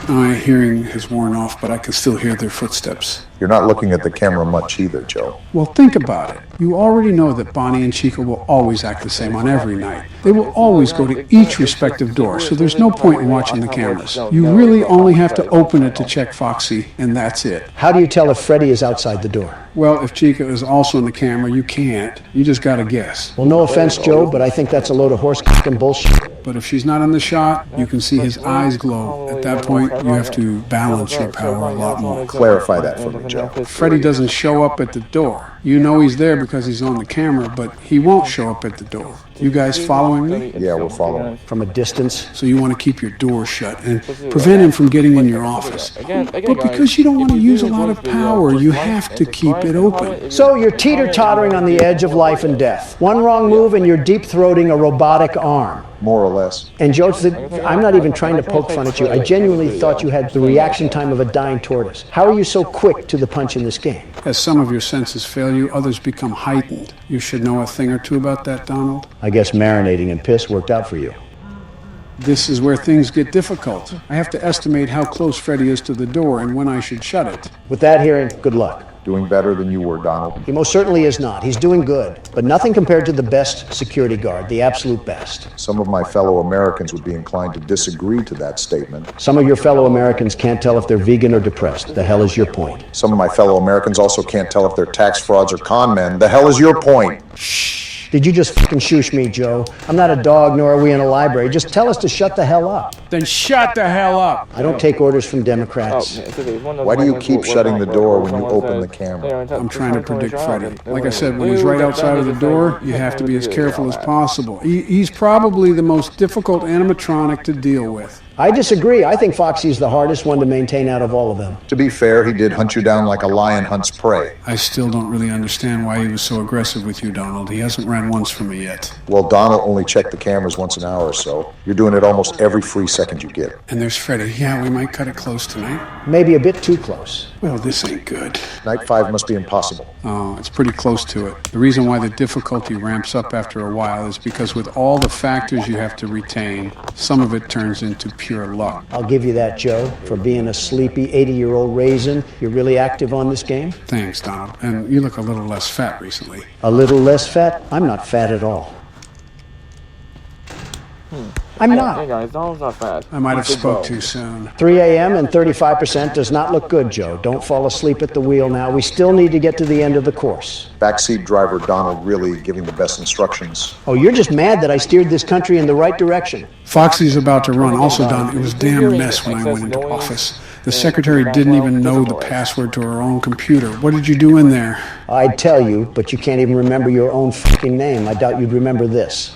Speaker 2: My hearing has worn off, but I can still hear their footsteps.
Speaker 4: You're not looking at the camera much either, Joe.
Speaker 2: Well, think about it. You already know that Bonnie and Chica will always act the same on every night. They will always go to each respective door, so there's no point in watching the cameras. You really only have to open it to check Foxy, and that's it.
Speaker 5: How do you tell if Freddy is outside the door?
Speaker 2: Well, if Chica is also in the camera, you can't. You just gotta guess.
Speaker 5: Well, no offense, Joe, but I think that's a load of horse-kicking bullshit.
Speaker 2: But if she's not in the shot, you can see his eyes glow. At that point, you have to balance your power a lot more.
Speaker 4: Clarify that for me, Joe.
Speaker 2: Freddy doesn't show up at the door. You know he's there because he's on the camera, but he won't show up at the door. You guys following me?
Speaker 4: Yeah, we're following.
Speaker 5: From a distance?
Speaker 2: So you want to keep your door shut and prevent him from getting in your office. But because you don't want to use a lot of power, you have to keep it open.
Speaker 5: So you're teeter-tottering on the edge of life and death. One wrong move and you're deep-throating a robotic arm.
Speaker 4: More or less.
Speaker 5: And Joe, I'm not even trying to poke fun at you. I genuinely thought you had the reaction time of a dying tortoise. How are you so quick to the punch in this game?
Speaker 2: As some of your senses fail you, others become heightened. You should know a thing or two about that, Donald.
Speaker 5: I guess marinating in piss worked out for you.
Speaker 2: This is where things get difficult. I have to estimate how close Freddy is to the door and when I should shut it.
Speaker 5: With that hearing, good luck.
Speaker 4: Doing better than you were, Donald.
Speaker 5: He most certainly is not. He's doing good, but nothing compared to the best security guard, the absolute best.
Speaker 4: Some of my fellow Americans would be inclined to disagree to that statement.
Speaker 5: Some of your fellow Americans can't tell if they're vegan or depressed. The hell is your point?
Speaker 4: Some of my fellow Americans also can't tell if they're tax frauds or con men. The hell is your point?
Speaker 5: Did you just fucking shoosh me, Joe? I'm not a dog, nor are we in a library. Just tell us to shut the hell up.
Speaker 2: Then shut the hell up!
Speaker 5: I don't take orders from Democrats.
Speaker 4: Why do you keep shutting the door when you open the camera?
Speaker 2: I'm trying to predict Freddy. Like I said, when he's right outside of the door, you have to be as careful as possible. He's probably the most difficult animatronic to deal with.
Speaker 5: I disagree. I think Foxy's the hardest one to maintain out of all of them.
Speaker 4: To be fair, he did hunt you down like a lion hunts prey.
Speaker 2: I still don't really understand why he was so aggressive with you, Donald. He hasn't ran once for me yet.
Speaker 4: Well, Donald only checked the cameras once an hour or so. You're doing it almost every free second you get.
Speaker 2: And there's Freddy. Yeah, we might cut it close tonight.
Speaker 5: Maybe a bit too close.
Speaker 2: Well, this ain't good.
Speaker 4: Night 5 must be impossible.
Speaker 2: Oh, it's pretty close to it. The reason why the difficulty ramps up after a while is because with all the factors you have to retain, some of it turns into pure luck.
Speaker 5: I'll give you that, Joe. For being a sleepy 80-year-old raisin, you're really active on this game?
Speaker 2: Thanks, Donald. And you look a little less fat recently.
Speaker 5: A little less fat? I'm not fat at all. I'm not.
Speaker 1: Hey guys, Donald's not fat.
Speaker 2: I might have spoke too soon.
Speaker 5: 3 a.m. and 35% does not look good, Joe. Don't fall asleep at the wheel now. We still need to get to the end of the course.
Speaker 4: Backseat driver Donald really giving the best instructions.
Speaker 5: Oh, you're just mad that I steered this country in the right direction.
Speaker 2: Foxy's about to run. Also, Don, it was a damn mess when I went into office. The secretary didn't even know the password to her own computer. What did you do in there?
Speaker 5: I'd tell you, but you can't even remember your own fucking name. I doubt you'd remember this.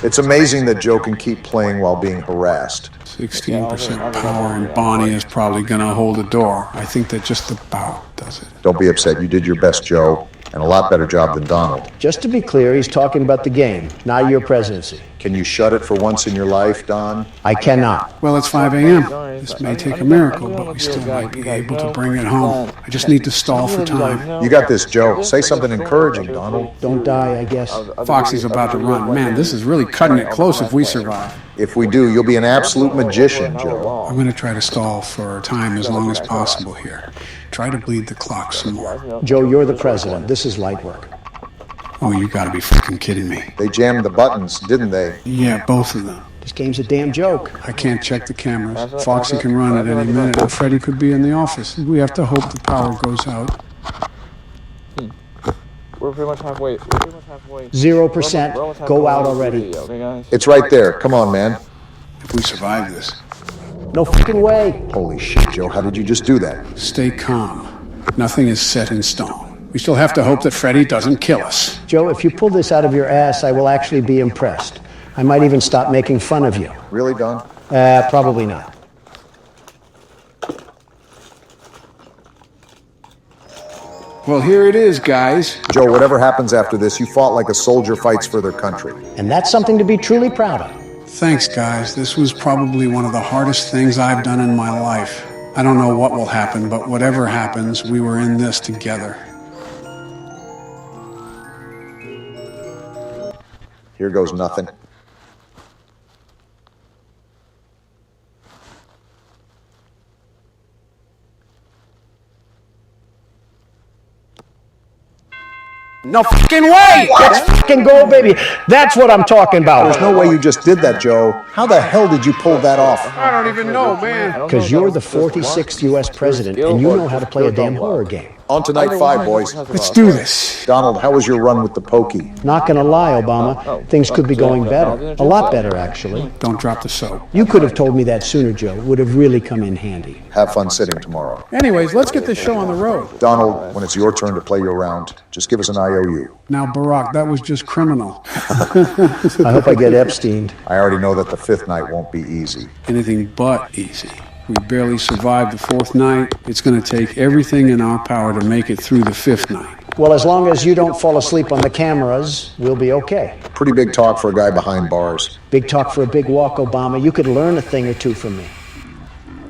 Speaker 4: It's amazing that Joe can keep playing while being harassed.
Speaker 2: 16% power, and Bonnie is probably going to hold the door. I think that just about does it.
Speaker 4: Don't be upset. You did your best, Joe, and a lot better job than Donald.
Speaker 5: Just to be clear, he's talking about the game, not your presidency.
Speaker 4: Can you shut it for once in your life, Don?
Speaker 5: I cannot.
Speaker 2: Well, it's 5 a.m. This may take a miracle, but we still might be able to bring it home. I just need to stall for time.
Speaker 4: You got this, Joe. Say something encouraging, Donald.
Speaker 5: Don't die, I guess.
Speaker 2: Foxy's about to run. Man, this is really cutting it close if we survive.
Speaker 4: If we do, you'll be an absolute magician, Joe.
Speaker 2: I'm going to try to stall for time as long as possible here. Try to bleed the clock some more.
Speaker 5: Joe, you're the president. This is light work.
Speaker 2: Oh, you gotta be freaking kidding me.
Speaker 4: They jammed the buttons, didn't they?
Speaker 2: Yeah, both of them.
Speaker 5: This game's a damn joke.
Speaker 2: I can't check the cameras. Foxy can run at any minute, and Freddy could be in the office. We have to hope the power goes out.
Speaker 1: We're pretty much halfway.
Speaker 5: 0%. Go out already.
Speaker 1: Okay, guys?
Speaker 4: It's right there. Come on, man.
Speaker 2: If we survive this,
Speaker 5: No fucking way.
Speaker 4: Holy shit, Joe. How did you just do that?
Speaker 2: stay calm. Nothing is set in stone. We still have to hope that Freddy doesn't kill us.
Speaker 5: Joe, if you pull this out of your ass, I will actually be impressed. I might even stop making fun of you.
Speaker 4: Really, Don?
Speaker 5: Probably not.
Speaker 2: Well, here it is, guys.
Speaker 4: Joe, whatever happens after this, you fought like a soldier fights for their country.
Speaker 5: And that's something to be truly proud of.
Speaker 2: Thanks, guys. This was probably one of the hardest things I've done in my life. I don't know what will happen, but whatever happens, we were in this together.
Speaker 4: Here goes nothing.
Speaker 5: No fucking way! Let's fucking go, baby. That's what I'm talking about.
Speaker 4: There's no way you just did that, Joe. How the hell did you pull that off?
Speaker 2: I don't even know, man.
Speaker 5: Because you're the 46th U.S. president, and you know how to play a damn horror game.
Speaker 4: On to night 5, boys.
Speaker 2: Let's do this.
Speaker 4: Donald, how was your run with the pokey?
Speaker 5: Not gonna lie, Obama. Things could be going better. A lot better, actually.
Speaker 2: Don't drop the soap.
Speaker 5: You could have told me that sooner, Joe. Would have really come in handy.
Speaker 4: Have fun sitting tomorrow.
Speaker 2: Anyways, let's get this show on the road.
Speaker 4: Donald, when it's your turn to play your round, just give us an IOU.
Speaker 2: Now, Barack, that was just criminal.
Speaker 5: I hope I get Epsteined.
Speaker 4: I already know that the 5th night won't be easy.
Speaker 2: Anything but easy. We barely survived the 4th night. It's going to take everything in our power to make it through the 5th night.
Speaker 5: Well, as long as you don't fall asleep on the cameras, we'll be okay.
Speaker 4: Pretty big talk for a guy behind bars.
Speaker 5: Big talk for a big walk, Obama. You could learn a thing or two from me.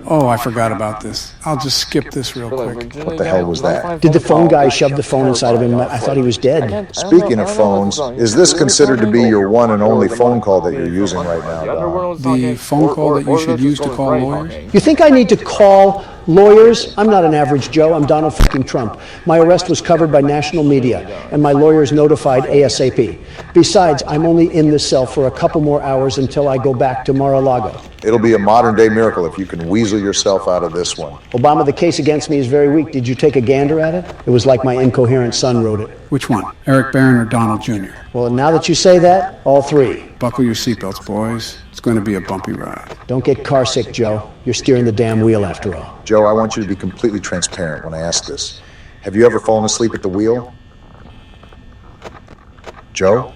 Speaker 2: Oh, I forgot about this. I'll just skip this real quick.
Speaker 4: What the hell was that?
Speaker 5: Did the phone guy shove the phone inside of him? I thought he was dead.
Speaker 4: Speaking of phones, is this considered to be your one and only phone call that you're using right now, Don?
Speaker 2: The phone call that you should use to call lawyers?
Speaker 5: You think I need to call lawyers? I'm not an average Joe. I'm Donald fucking Trump. My arrest was covered by national media, and my lawyers notified ASAP. Besides, I'm only in this cell for a couple more hours until I go back to Mar-a-Lago.
Speaker 4: It'll be a modern-day miracle if you can weasel yourself out of this one.
Speaker 5: Obama, the case against me is very weak. Did you take a gander at it? It was like my incoherent son wrote it.
Speaker 2: Which one? Eric Barron or Donald Jr.?
Speaker 5: Well, now that you say that, all three.
Speaker 2: Buckle your seatbelts, boys. It's going to be a bumpy ride.
Speaker 5: Don't get carsick, Joe. You're steering the damn wheel after all.
Speaker 4: Joe, I want you to be completely transparent when I ask this. Have you ever fallen asleep at the wheel? Joe?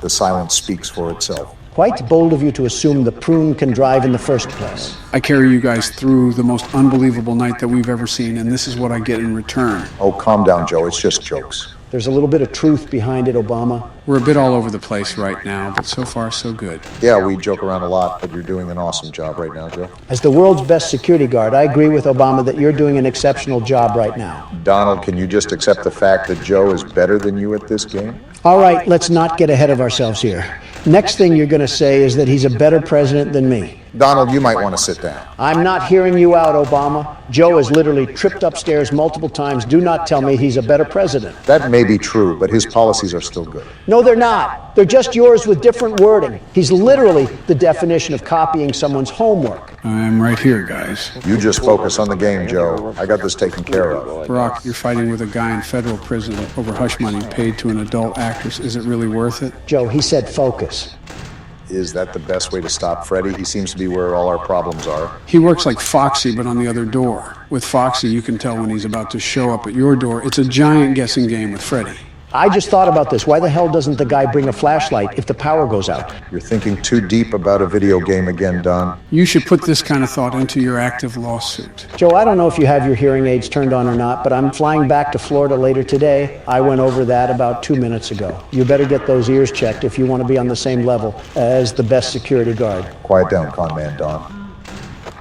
Speaker 4: The silence speaks for itself.
Speaker 5: Quite bold of you to assume the prune can drive in the first place.
Speaker 2: I carry you guys through the most unbelievable night that we've ever seen, and this is what I get in return.
Speaker 4: Oh, calm down, Joe. It's just jokes.
Speaker 5: There's a little bit of truth behind it, Obama.
Speaker 2: We're a bit all over the place right now, but so far so good.
Speaker 4: Yeah, we joke around a lot, but you're doing an awesome job right now, Joe.
Speaker 5: As the world's best security guard, I agree with Obama that you're doing an exceptional job right now.
Speaker 4: Donald, can you just accept the fact that Joe is better than you at this game?
Speaker 5: All right, let's not get ahead of ourselves here. Next thing you're going to say is that he's a better president than me.
Speaker 4: Donald, you might want to sit down.
Speaker 5: I'm not hearing you out, Obama. Joe has literally tripped upstairs multiple times. Do not tell me he's a better president.
Speaker 4: That may be true, but his policies are still good.
Speaker 5: No, they're not. They're just yours with different wording. He's literally the definition of copying someone's homework.
Speaker 2: I'm right here, guys.
Speaker 4: You just focus on the game, Joe. I got this taken care of.
Speaker 2: Barack, you're fighting with a guy in federal prison over hush money paid to an adult actress. Is it really worth it?
Speaker 5: Joe, he said focus.
Speaker 4: Is that the best way to stop Freddy? He seems to be where all our problems are.
Speaker 2: He works like Foxy, but on the other door. With Foxy, you can tell when he's about to show up at your door. It's a giant guessing game with Freddy.
Speaker 5: I just thought about this. Why the hell doesn't the guy bring a flashlight if the power goes out?
Speaker 4: You're thinking too deep about a video game again, Don.
Speaker 2: You should put this kind of thought into your active lawsuit.
Speaker 5: Joe, I don't know if you have your hearing aids turned on or not, but I'm flying back to Florida later today. I went over that about 2 minutes ago. You better get those ears checked if you want to be on the same level as the best security guard.
Speaker 4: Quiet down, con man, Don.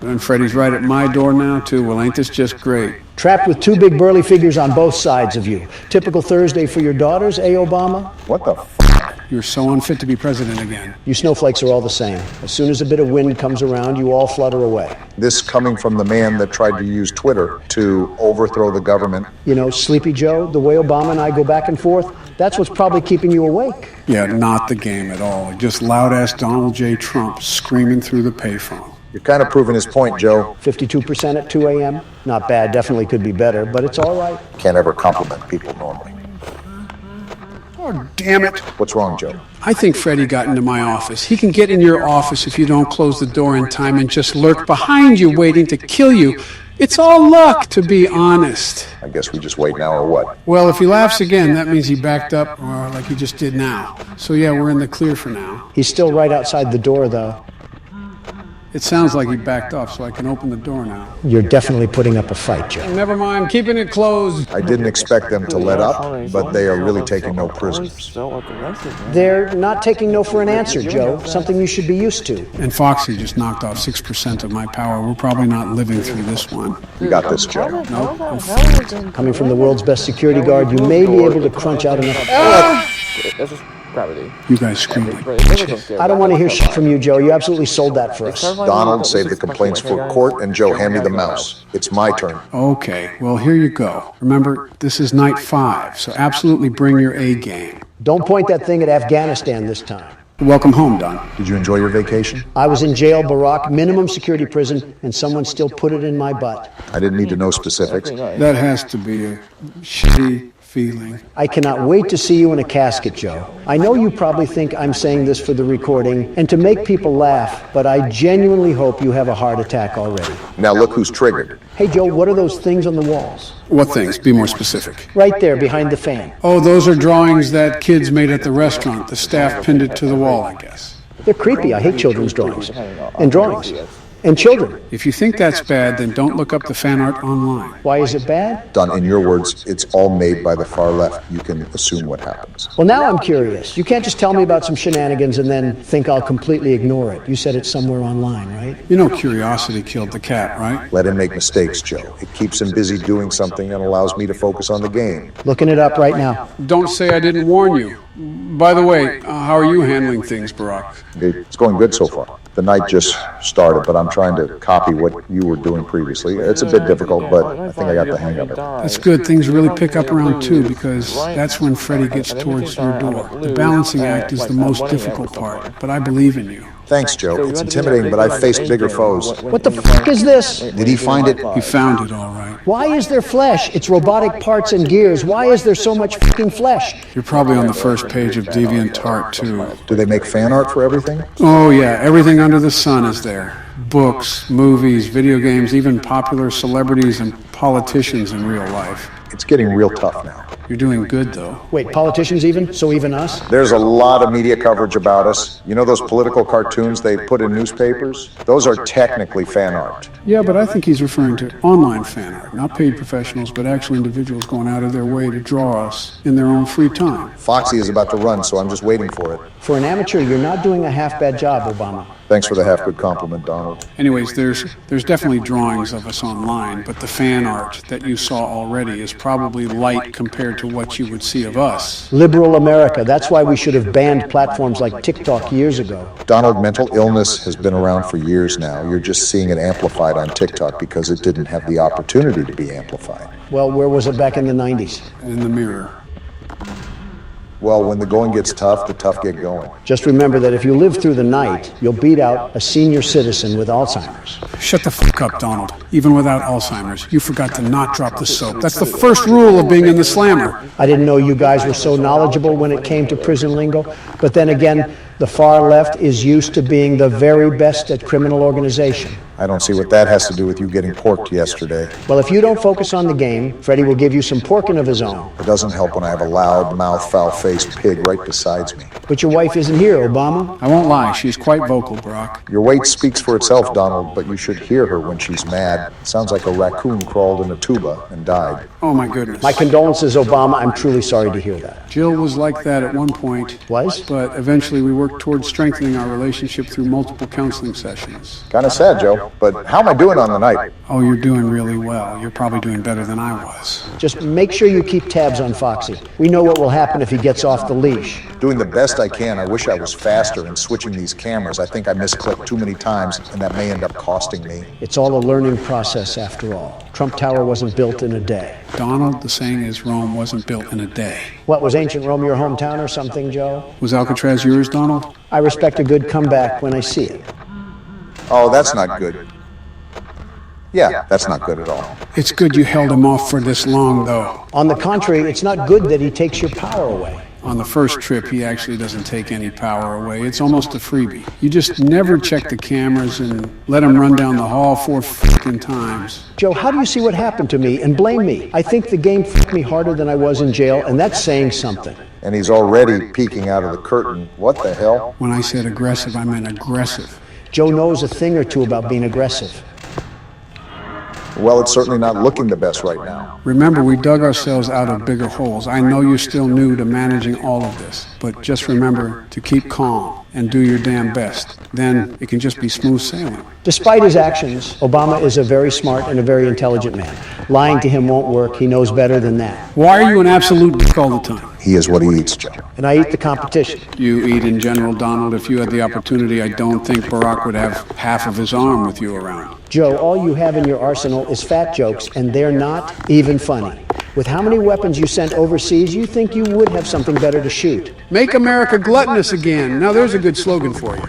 Speaker 2: And Freddy's right at my door now, too. Well, ain't this just great?
Speaker 5: Trapped with two big burly figures on both sides of you. Typical Thursday for your daughters, eh, Obama?
Speaker 4: What the f***?
Speaker 2: You're so unfit to be president again.
Speaker 5: You snowflakes are all the same. As soon as a bit of wind comes around, you all flutter away.
Speaker 4: This coming from the man that tried to use Twitter to overthrow the government.
Speaker 5: You know, Sleepy Joe, the way Obama and I go back and forth, that's what's probably keeping you awake.
Speaker 2: Yeah, not the game at all. Just loud-ass Donald J. Trump screaming through the payphone.
Speaker 4: You're kind of proving his point, Joe.
Speaker 5: 52% at 2 a.m. Not bad, definitely could be better, but it's all right.
Speaker 4: Can't ever compliment people normally.
Speaker 2: Oh, damn it.
Speaker 4: What's wrong, Joe?
Speaker 2: I think Freddie got into my office. He can get in your office if you don't close the door in time and just lurk behind you waiting to kill you. It's all luck, to be honest.
Speaker 4: I guess we just wait now or what?
Speaker 2: Well, if he laughs again, that means he backed up, or like he just did now. So yeah, we're in the clear for now.
Speaker 5: He's still right outside the door, though.
Speaker 2: It sounds like he backed off, so I can open the door now.
Speaker 5: You're definitely putting up a fight, Joe.
Speaker 2: Never mind, keeping it closed.
Speaker 4: I didn't expect them to let up, but they are really taking no prisoners.
Speaker 5: They're not taking no for an answer, Joe. Something you should be used to.
Speaker 2: And Foxy just knocked off 6% of my power. We're probably not living through this one.
Speaker 4: You got this, Joe.
Speaker 5: Coming from the world's best security guard, you may be able to crunch out enough.
Speaker 2: You guys scream like bitches.
Speaker 5: I don't want to hear shit from you, Joe. You absolutely sold that for us.
Speaker 4: Donald, save the complaints for court, and Joe, hand me the mouse. It's my turn.
Speaker 2: Okay, well, here you go. Remember, this is night 5, so absolutely bring your A game.
Speaker 5: Don't point that thing at Afghanistan this time.
Speaker 2: Welcome home, Don.
Speaker 4: Did you enjoy your vacation?
Speaker 5: I was in jail, Barack, minimum security prison, and someone still put it in my butt.
Speaker 4: I didn't need to know specifics.
Speaker 2: That has to be a shitty feeling.
Speaker 5: I cannot wait to see you in a casket, Joe. I know you probably think I'm saying this for the recording and to make people laugh, but I genuinely hope you have a heart attack already.
Speaker 4: Now look who's triggered.
Speaker 5: Hey, Joe, what are those things on the walls?
Speaker 2: What things? Be more specific.
Speaker 5: Right there, behind the fan.
Speaker 2: Oh, those are drawings that kids made at the restaurant. The staff pinned it to the wall, I guess.
Speaker 5: They're creepy. I hate children's drawings. And drawings. And children.
Speaker 2: If you think that's bad, then don't look up the fan art online.
Speaker 5: Why is it bad?
Speaker 4: Done in your words, it's all made by the far left. You can assume what happens.
Speaker 5: Well, now I'm curious. You can't just tell me about some shenanigans and then think I'll completely ignore it. You said it's somewhere online, right?
Speaker 2: You know curiosity killed the cat, right?
Speaker 4: Let him make mistakes, Joe. It keeps him busy doing something and allows me to focus on the game.
Speaker 5: Looking it up right now.
Speaker 2: Don't say I didn't warn you. By the way, how are you handling things, Barack?
Speaker 4: It's going good so far. The night just started, but I'm trying to copy what you were doing previously. It's a bit difficult, but I think I got the hang of it.
Speaker 2: That's good. Things really pick up around 2 because that's when Freddie gets towards your door. The balancing act is the most difficult part, but I believe in you.
Speaker 4: Thanks, Joe. It's intimidating, but I've faced bigger foes.
Speaker 5: What the fuck is this?
Speaker 4: Did he find it?
Speaker 2: He found it all right.
Speaker 5: Why is there flesh? It's robotic parts and gears. Why is there so much fucking flesh?
Speaker 2: You're probably on the first page of DeviantArt, too.
Speaker 4: Do they make fan art for everything?
Speaker 2: Oh, yeah. Everything under the sun is there. Books, movies, video games, even popular celebrities and politicians in real life.
Speaker 4: It's getting real tough now.
Speaker 2: You're doing good, though.
Speaker 5: Wait, politicians even? So even us?
Speaker 4: There's a lot of media coverage about us. You know those political cartoons they put in newspapers? Those are technically fan art.
Speaker 2: Yeah, but I think he's referring to online fan art, not paid professionals, but actual individuals going out of their way to draw us in their own free time.
Speaker 4: Foxy is about to run, so I'm just waiting for it.
Speaker 5: For an amateur, you're not doing a half-bad job, Obama.
Speaker 4: Thanks for the half-good compliment, Donald.
Speaker 2: Anyways, there's definitely drawings of us online, but the fan art that you saw already is probably light compared to what you would see of us.
Speaker 5: Liberal America. That's why we should have banned platforms like TikTok years ago.
Speaker 4: Donald, mental illness has been around for years now. You're just seeing it amplified on TikTok because it didn't have the opportunity to be amplified.
Speaker 5: Well, where was it back in the 90s?
Speaker 2: In the mirror.
Speaker 4: Well, when the going gets tough, the tough get going.
Speaker 5: Just remember that if you live through the night, you'll beat out a senior citizen with Alzheimer's.
Speaker 2: Shut the fuck up, Donald. Even without Alzheimer's, you forgot to not drop the soap. That's the first rule of being in the slammer.
Speaker 5: I didn't know you guys were so knowledgeable when it came to prison lingo. But then again, the far left is used to being the very best at criminal organization.
Speaker 4: I don't see what that has to do with you getting porked yesterday.
Speaker 5: Well, if you don't focus on the game, Freddie will give you some porking of his own.
Speaker 4: It doesn't help when I have a loud-mouthed, foul-faced pig right beside me.
Speaker 5: But your wife isn't here, Obama.
Speaker 2: I won't lie, she's quite vocal, Barack.
Speaker 4: Your weight speaks for itself, Donald, but you should hear her when she's mad. It sounds like a raccoon crawled in a tuba and died.
Speaker 2: Oh my goodness.
Speaker 5: My condolences, Obama. I'm truly sorry to hear that.
Speaker 2: Jill was like that at one point.
Speaker 5: Was?
Speaker 2: But eventually we worked towards strengthening our relationship through multiple counseling sessions.
Speaker 4: Kind of sad, Joe, but how am I doing on the night?
Speaker 2: Oh, you're doing really well. You're probably doing better than I was.
Speaker 5: Just make sure you keep tabs on Foxy. We know what will happen if he gets off the leash.
Speaker 4: Doing the best I can. I wish I was faster in switching these cameras. I think I misclicked too many times, and that may end up costing me.
Speaker 5: It's all a learning process after all. Trump Tower wasn't built in a day.
Speaker 2: Donald, the saying is Rome wasn't built in a day.
Speaker 5: What, was ancient Rome your hometown or something, Joe?
Speaker 2: Was Alcatraz yours, Donald?
Speaker 5: I respect a good comeback when I see it.
Speaker 4: Oh, that's not good. Yeah, that's not good at all.
Speaker 2: It's good you held him off for this long, though.
Speaker 5: On the contrary, it's not good that he takes your power away.
Speaker 2: On the first trip, he actually doesn't take any power away. It's almost a freebie. You just never check the cameras and let him run down the hall 4 fucking times.
Speaker 5: Joe, how do you see what happened to me and blame me? I think the game fucked me harder than I was in jail, and that's saying something.
Speaker 4: And he's already peeking out of the curtain. What the hell?
Speaker 2: When I said aggressive, I meant aggressive.
Speaker 5: Joe knows a thing or two about being aggressive.
Speaker 4: Well, it's certainly not looking the best right now.
Speaker 2: Remember, we dug ourselves out of bigger holes. I know you're still new to managing all of this, but just remember to keep calm and do your damn best. Then it can just be smooth sailing.
Speaker 5: Despite his actions, Obama is a very smart and a very intelligent man. Lying to him won't work. He knows better than that.
Speaker 2: Why are you an absolute dick all the time?
Speaker 4: He is what he eats, Joe.
Speaker 5: And I eat the competition.
Speaker 2: You eat in general, Donald. If you had the opportunity, I don't think Barack would have half of his arm with you around.
Speaker 5: Joe, all you have in your arsenal is fat jokes, and they're not even funny. With how many weapons you sent overseas, you think you would have something better to shoot.
Speaker 2: Make America gluttonous again. Now there's a good slogan for you.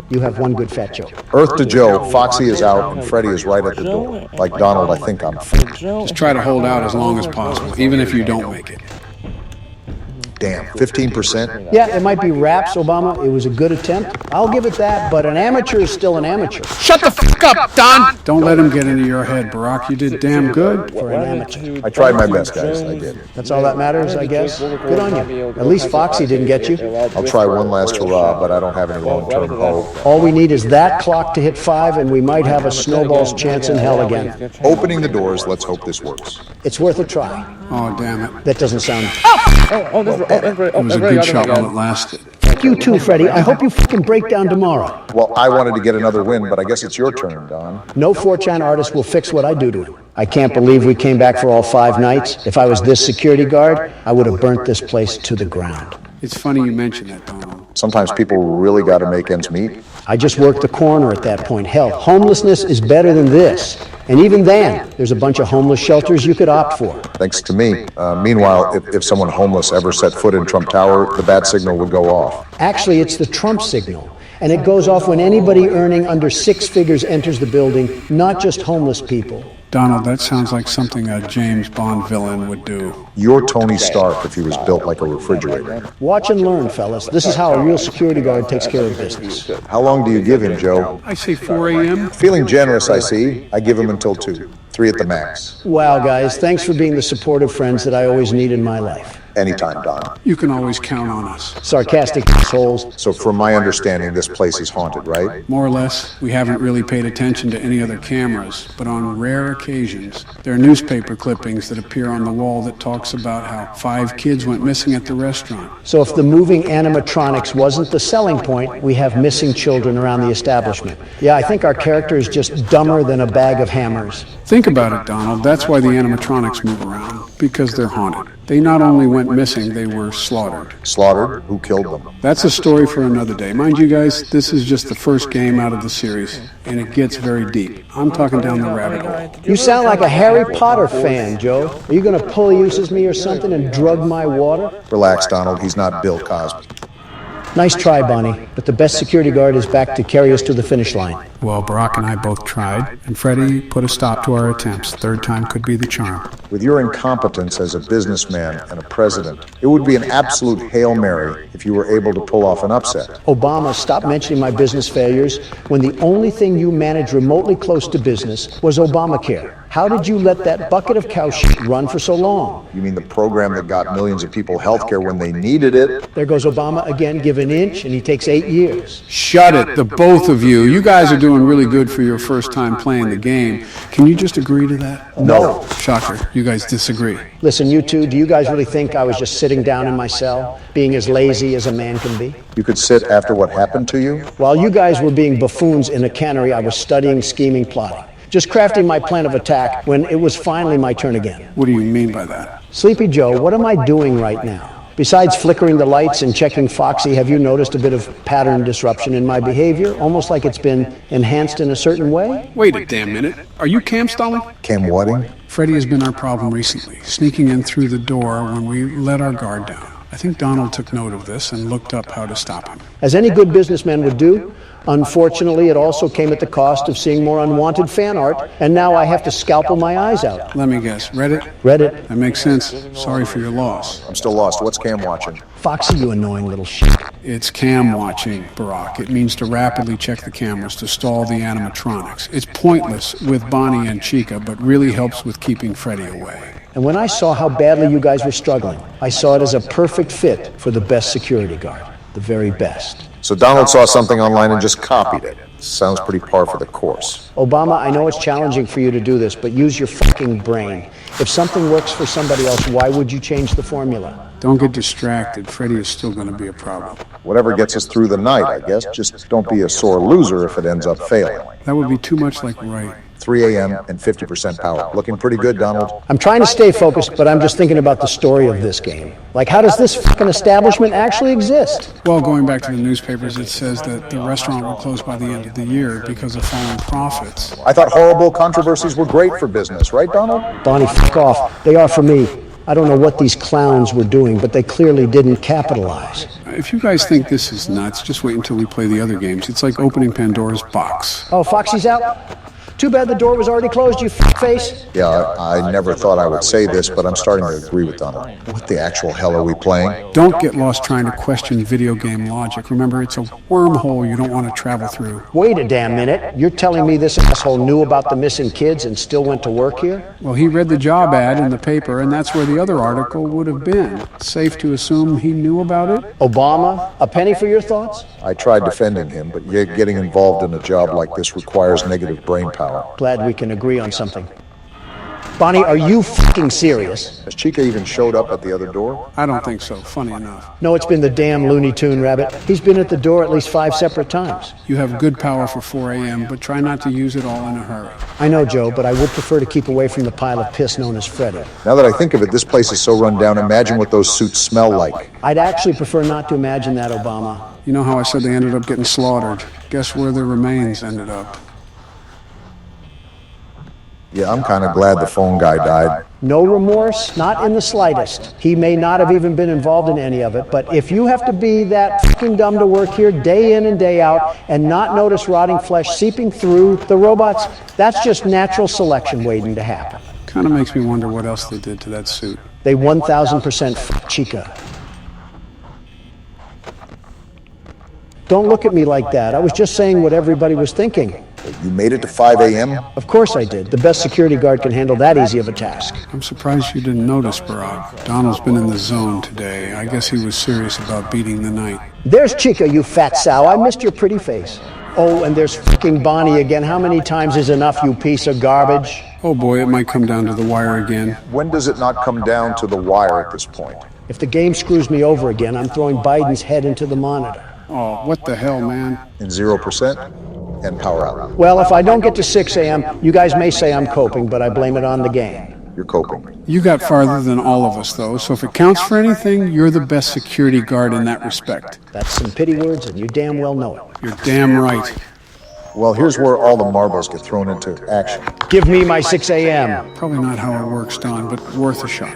Speaker 5: You have one good fat joke.
Speaker 4: Earth to Joe, Foxy is out, and Freddie is right at the door. Like Donald, I think I'm fat.
Speaker 2: Just try to hold out as long as possible, even if you don't make it.
Speaker 4: Damn, 15%?
Speaker 5: Yeah, it might be raps, Obama. It was a good attempt. I'll give it that, but an amateur is still an amateur.
Speaker 2: Shut the fuck up, Don! Don't let him get into your head, Barack. You did damn good.
Speaker 5: For an amateur.
Speaker 4: I tried my best, guys. I did.
Speaker 5: That's all that matters, I guess. Good on you. At least Foxy didn't get you.
Speaker 4: I'll try one last hurrah, but I don't have any long-term hope.
Speaker 5: All we need is that clock to hit 5, and we might have a snowball's chance in hell again.
Speaker 4: Opening the doors, let's hope this works.
Speaker 5: It's worth a try.
Speaker 2: Oh, damn it.
Speaker 5: That doesn't sound...
Speaker 2: It was a good shot while it lasted.
Speaker 5: Fuck you too, Freddie. I hope you fucking break down tomorrow.
Speaker 4: Well, I wanted to get another win, but I guess it's your turn, Don.
Speaker 5: No 4chan artist will fix what I do to him. I can't believe we came back for all 5 nights. If I was this security guard, I would have burnt this place to the ground.
Speaker 2: It's funny you mention that, Donald.
Speaker 4: Sometimes people really got to make ends meet.
Speaker 5: I just worked the corner at that point. Hell, homelessness is better than this. And even then, there's a bunch of homeless shelters you could opt for.
Speaker 4: Thanks to me. Meanwhile, if someone homeless ever set foot in Trump Tower, the bat signal would go off.
Speaker 5: Actually, it's the Trump signal. And it goes off when anybody earning under 6 figures enters the building, not just homeless people.
Speaker 2: Donald, that sounds like something a James Bond villain would do.
Speaker 4: You're Tony Stark if he was built like a refrigerator.
Speaker 5: Watch and learn, fellas. This is how a real security guard takes care of business.
Speaker 4: How long do you give him, Joe?
Speaker 2: I say 4 a.m.
Speaker 4: Feeling generous, I see. I give him until 2. 3 at the max.
Speaker 5: Wow, guys, thanks for being the supportive friends that I always need in my life.
Speaker 4: Anytime, Don.
Speaker 2: You can always count on us.
Speaker 5: Sarcastic assholes.
Speaker 4: So from my understanding, this place is haunted, right?
Speaker 2: More or less, we haven't really paid attention to any other cameras, but on rare occasions, there are newspaper clippings that appear on the wall that talks about how 5 kids went missing at the restaurant.
Speaker 5: So if the moving animatronics wasn't the selling point, we have missing children around the establishment. Yeah, I think our character is just dumber than a bag of hammers.
Speaker 2: Think about it, Donald. That's why the animatronics move around, because they're haunted. They not only went missing, they were slaughtered.
Speaker 4: Slaughtered? Who killed them?
Speaker 2: That's a story for another day. Mind you guys, this is just the first game out of the series, and it gets very deep. I'm talking down the rabbit hole.
Speaker 5: You sound like a Harry Potter fan, Joe. Are you going to pull-uses me or something and drug my water?
Speaker 4: Relax, Donald. He's not Bill Cosby.
Speaker 5: Nice try, Bonnie, but the best security guard is back to carry us to the finish line.
Speaker 2: Well, Barack and I both tried, and Freddie put a stop to our attempts. Third time could be the charm.
Speaker 4: With your incompetence as a businessman and a president, it would be an absolute Hail Mary if you were able to pull off an upset.
Speaker 5: Obama, stop mentioning my business failures when the only thing you managed remotely close to business was Obamacare. How did you let that bucket of cow shit run for so long?
Speaker 4: You mean the program that got millions of people health care when they needed it?
Speaker 5: There goes Obama again, give an inch, and he takes 8 years.
Speaker 2: Shut it, the both of you. You guys are doing really good for your first time playing the game. Can you just agree to that?
Speaker 5: No.
Speaker 2: Shocker, you guys disagree.
Speaker 5: Listen, you two, do you guys really think I was just sitting down in my cell, being as lazy as a man can be?
Speaker 4: You could sit after what happened to you?
Speaker 5: While you guys were being buffoons in a cannery, I was studying, scheming, plotting. Just crafting my plan of attack when it was finally my turn again.
Speaker 2: What do you mean by that?
Speaker 5: Sleepy Joe, what am I doing right now? Besides flickering the lights and checking Foxy, have you noticed a bit of pattern disruption in my behavior? Almost like it's been enhanced in a certain way?
Speaker 2: Wait a damn minute. Are you cam stalling?
Speaker 4: Cam whatting?
Speaker 2: Freddie has been our problem recently, sneaking in through the door when we let our guard down. I think Donald took note of this and looked up how to stop him.
Speaker 5: As any good businessman would do, Unfortunately, it also came at the cost of seeing more unwanted fan art, and now I have to scalpel my eyes out.
Speaker 2: Let me guess, Reddit?
Speaker 5: Reddit.
Speaker 2: That makes sense. Sorry for your loss.
Speaker 4: I'm still lost. What's Cam watching?
Speaker 5: Foxy, you annoying little shit.
Speaker 2: It's cam watching, Barack. It means to rapidly check the cameras to stall the animatronics. It's pointless with Bonnie and Chica, but really helps with keeping Freddy away.
Speaker 5: And when I saw how badly you guys were struggling, I saw it as a perfect fit for the best security guard. The very best.
Speaker 4: So Donald saw something online and just copied it. Sounds pretty par for the course.
Speaker 5: Obama, I know it's challenging for you to do this, but use your fucking brain. If something works for somebody else, why would you change the formula?
Speaker 2: Don't get distracted. Freddy is still going to be a problem.
Speaker 4: Whatever gets us through the night, I guess. Just don't be a sore loser if it ends up failing.
Speaker 2: That would be too much like Wright.
Speaker 4: 3 a.m. and 50% power. Looking pretty good, Donald.
Speaker 5: I'm trying to stay focused, but I'm just thinking about the story of this game. Like, how does this fucking establishment actually exist?
Speaker 2: Well, going back to the newspapers, it says that the restaurant will close by the end of the year because of falling profits.
Speaker 4: I thought horrible controversies were great for business, right, Donald?
Speaker 5: Bonnie, fuck off. They are for me. I don't know what these clowns were doing, but they clearly didn't capitalize.
Speaker 2: If you guys think this is nuts, just wait until we play the other games. It's like opening Pandora's box.
Speaker 5: Oh, Foxy's out? Too bad the door was already closed, you face.
Speaker 4: Yeah, I never thought I would say this, but I'm starting to agree with Donald. What the actual hell are we playing?
Speaker 2: Don't get lost trying to question video game logic. Remember, it's a wormhole you don't want to travel through.
Speaker 5: Wait a damn minute. You're telling me this asshole knew about the missing kids and still went to work here?
Speaker 2: Well, he read the job ad in the paper, and that's where the other article would have been. Safe to assume he knew about it?
Speaker 5: Obama, a penny for your thoughts?
Speaker 4: I tried defending him, but yet getting involved in a job like this requires negative brain power.
Speaker 5: Glad we can agree on something. Bonnie, are you fucking serious?
Speaker 4: Has Chica even showed up at the other door?
Speaker 2: I don't think so, funny enough.
Speaker 5: No, it's been the damn Looney Tune rabbit. He's been at the door at least 5 separate times.
Speaker 2: You have good power for 4 a.m., but try not to use it all in a hurry.
Speaker 5: I know, Joe, but I would prefer to keep away from the pile of piss known as Freddy.
Speaker 4: Now that I think of it, this place is so run down. Imagine what those suits smell like.
Speaker 5: I'd actually prefer not to imagine that, Obama.
Speaker 2: You know how I said they ended up getting slaughtered? Guess where their remains ended up?
Speaker 4: Yeah, I'm kind of glad the phone guy died.
Speaker 5: No remorse, not in the slightest. He may not have even been involved in any of it, but if you have to be that fucking dumb to work here day in and day out and not notice rotting flesh seeping through the robots, that's just natural selection waiting to happen.
Speaker 2: Kind of makes me wonder what else they did to that suit.
Speaker 5: They 1,000% f*** Chica. Don't look at me like that. I was just saying what everybody was thinking.
Speaker 4: You made it to 5 a.m.?
Speaker 5: Of course I did. The best security guard can handle that easy of a task.
Speaker 2: I'm surprised you didn't notice, Barack. Donald's been in the zone today. I guess he was serious about beating the night.
Speaker 5: There's Chica, you fat sow. I missed your pretty face. Oh, and there's fucking Bonnie again. How many times is enough, you piece of garbage?
Speaker 2: Oh boy, it might come down to the wire again.
Speaker 4: When does it not come down to the wire at this point?
Speaker 5: If the game screws me over again, I'm throwing Biden's head into the monitor.
Speaker 2: Oh, what the hell, man?
Speaker 4: In 0%? And power out.
Speaker 5: Well, if I don't get to 6 a.m., you guys may say I'm coping, but I blame it on the game.
Speaker 4: You're coping.
Speaker 2: You got farther than all of us, though, so if it counts for anything, you're the best security guard in that respect.
Speaker 5: That's some pity words, and you damn well know it.
Speaker 2: You're damn right.
Speaker 4: Well, here's where all the marbles get thrown into action.
Speaker 5: Give me my 6 a.m.
Speaker 2: Probably not how it works, Don, but worth a shot.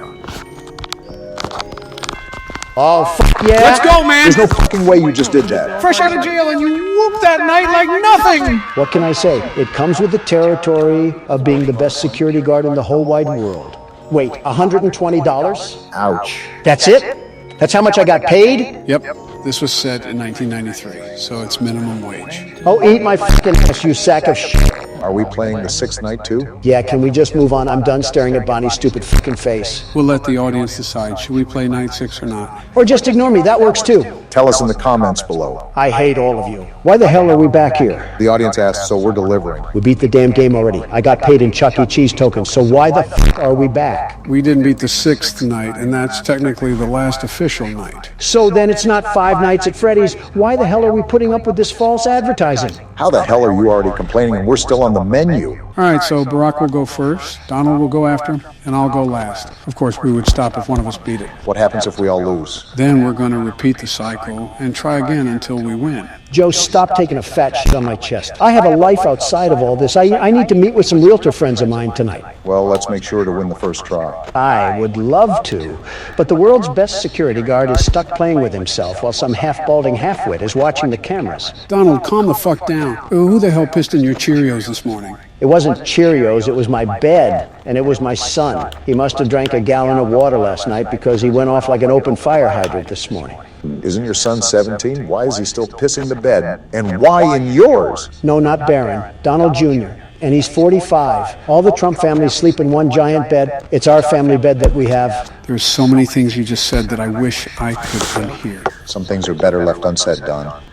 Speaker 5: Oh, fuck yeah.
Speaker 2: Let's go, man!
Speaker 4: There's no fucking way you just did that.
Speaker 2: Fresh out of jail and you whooped that night like nothing!
Speaker 5: What can I say? It comes with the territory of being the best security guard in the whole wide world. Wait, $120?
Speaker 4: Ouch.
Speaker 5: That's it? That's how much I got paid?
Speaker 2: Yep, this was set in 1993, so it's minimum wage.
Speaker 5: Oh, eat my fucking ass, you sack of shit.
Speaker 4: Are we playing the 6th night too?
Speaker 5: Yeah, can we just move on? I'm done staring at Bonnie's stupid fucking face.
Speaker 2: We'll let the audience decide. Should we play night 6 or not?
Speaker 5: Or just ignore me, that works too.
Speaker 4: Tell us in the comments below.
Speaker 5: I hate all of you. Why the hell are we back here?
Speaker 4: The audience asked, so we're delivering.
Speaker 5: We beat the damn game already. I got paid in Chuck E. Cheese tokens, so why the f*** are we back?
Speaker 2: We didn't beat the 6th night, and that's technically the last official night.
Speaker 5: So then it's not 5 nights at Freddy's. Why the hell are we putting up with this false advertising?
Speaker 4: How the hell are you already complaining and we're still on the menu?
Speaker 2: All right, so Barack will go first, Donald will go after him, and I'll go last. Of course, we would stop if one of us beat it.
Speaker 4: What happens if we all lose?
Speaker 2: Then we're going to repeat the cycle and try again until we win.
Speaker 5: Joe, stop taking a fat shit on my chest. I have a life outside of all this. I need to meet with some realtor friends of mine tonight.
Speaker 4: Well, let's make sure to win the first try.
Speaker 5: I would love to, but the world's best security guard is stuck playing with himself while some half-balding halfwit is watching the cameras.
Speaker 2: Donald, calm the fuck down. Who the hell pissed in your Cheerios this morning?
Speaker 5: It wasn't Cheerios, it was my bed, and it was my son. He must have drank a gallon of water last night because he went off like an open fire hydrant this morning.
Speaker 4: Isn't your son 17? Why is he still pissing the bed? And why in yours?
Speaker 5: No, not Barron. Donald Jr. And he's 45. All the Trump family sleep in one giant bed. It's our family bed that we have.
Speaker 2: There's so many things you just said that I wish I could unhear.
Speaker 4: Some things are better left unsaid, Don.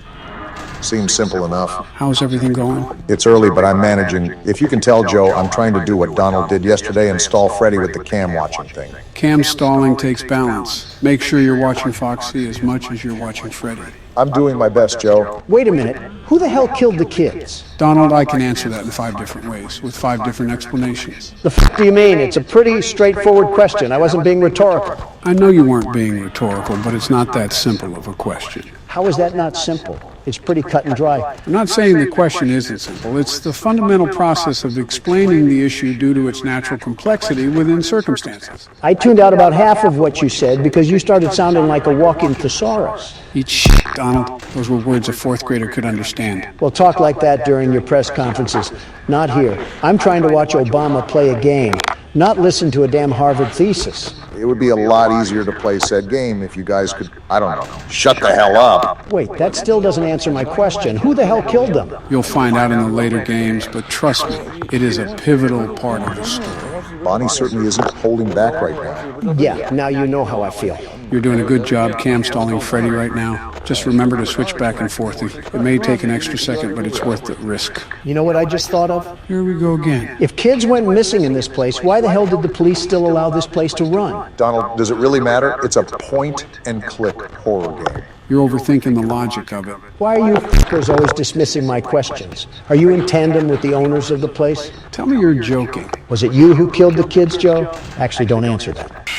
Speaker 4: Seems simple enough.
Speaker 2: How's everything going?
Speaker 4: It's early, but I'm managing. If you can tell, Joe, I'm trying to do what Donald did yesterday and stall Freddie with the cam watching thing.
Speaker 2: Cam stalling takes balance. Make sure you're watching Foxy as much as you're watching Freddie.
Speaker 4: I'm doing my best, Joe.
Speaker 5: Wait a minute. Who the hell killed the kids?
Speaker 2: Donald, I can answer that in 5 different ways, with 5 different explanations.
Speaker 5: The f*** do you mean? It's a pretty straightforward question. I wasn't being rhetorical.
Speaker 2: I know you weren't being rhetorical, but it's not that simple of a question.
Speaker 5: How is that not simple? It's pretty cut and dry.
Speaker 2: I'm not saying the question isn't simple. It's the fundamental process of explaining the issue due to its natural complexity within circumstances.
Speaker 5: I tuned out about half of what you said because you started sounding like a walking thesaurus.
Speaker 2: Eat shit, Donald. Those were words a 4th grader could understand.
Speaker 5: Well, talk like that during your press conferences. Not here. I'm trying to watch Obama play a game, not listen to a damn Harvard thesis.
Speaker 4: It would be a lot easier to play said game if you guys could, I don't know, shut the hell up.
Speaker 5: Wait, that still doesn't answer my question. Who the hell killed them?
Speaker 2: You'll find out in the later games, but trust me, it is a pivotal part of the story.
Speaker 4: Bonnie certainly isn't holding back right now.
Speaker 5: Yeah, now you know how I feel.
Speaker 2: You're doing a good job cam stalling Freddie right now. Just remember to switch back and forth. It may take an extra second, but it's worth the risk.
Speaker 5: You know what I just thought of?
Speaker 2: Here we go again.
Speaker 5: If kids went missing in this place, why the hell did the police still allow this place to run?
Speaker 4: Donald, does it really matter? It's a point-and-click horror game.
Speaker 2: You're overthinking the logic of it.
Speaker 5: Why are you f***ers always dismissing my questions? Are you in tandem with the owners of the place?
Speaker 2: Tell me you're joking.
Speaker 5: Was it you who killed the kids, Joe? Actually, don't answer that.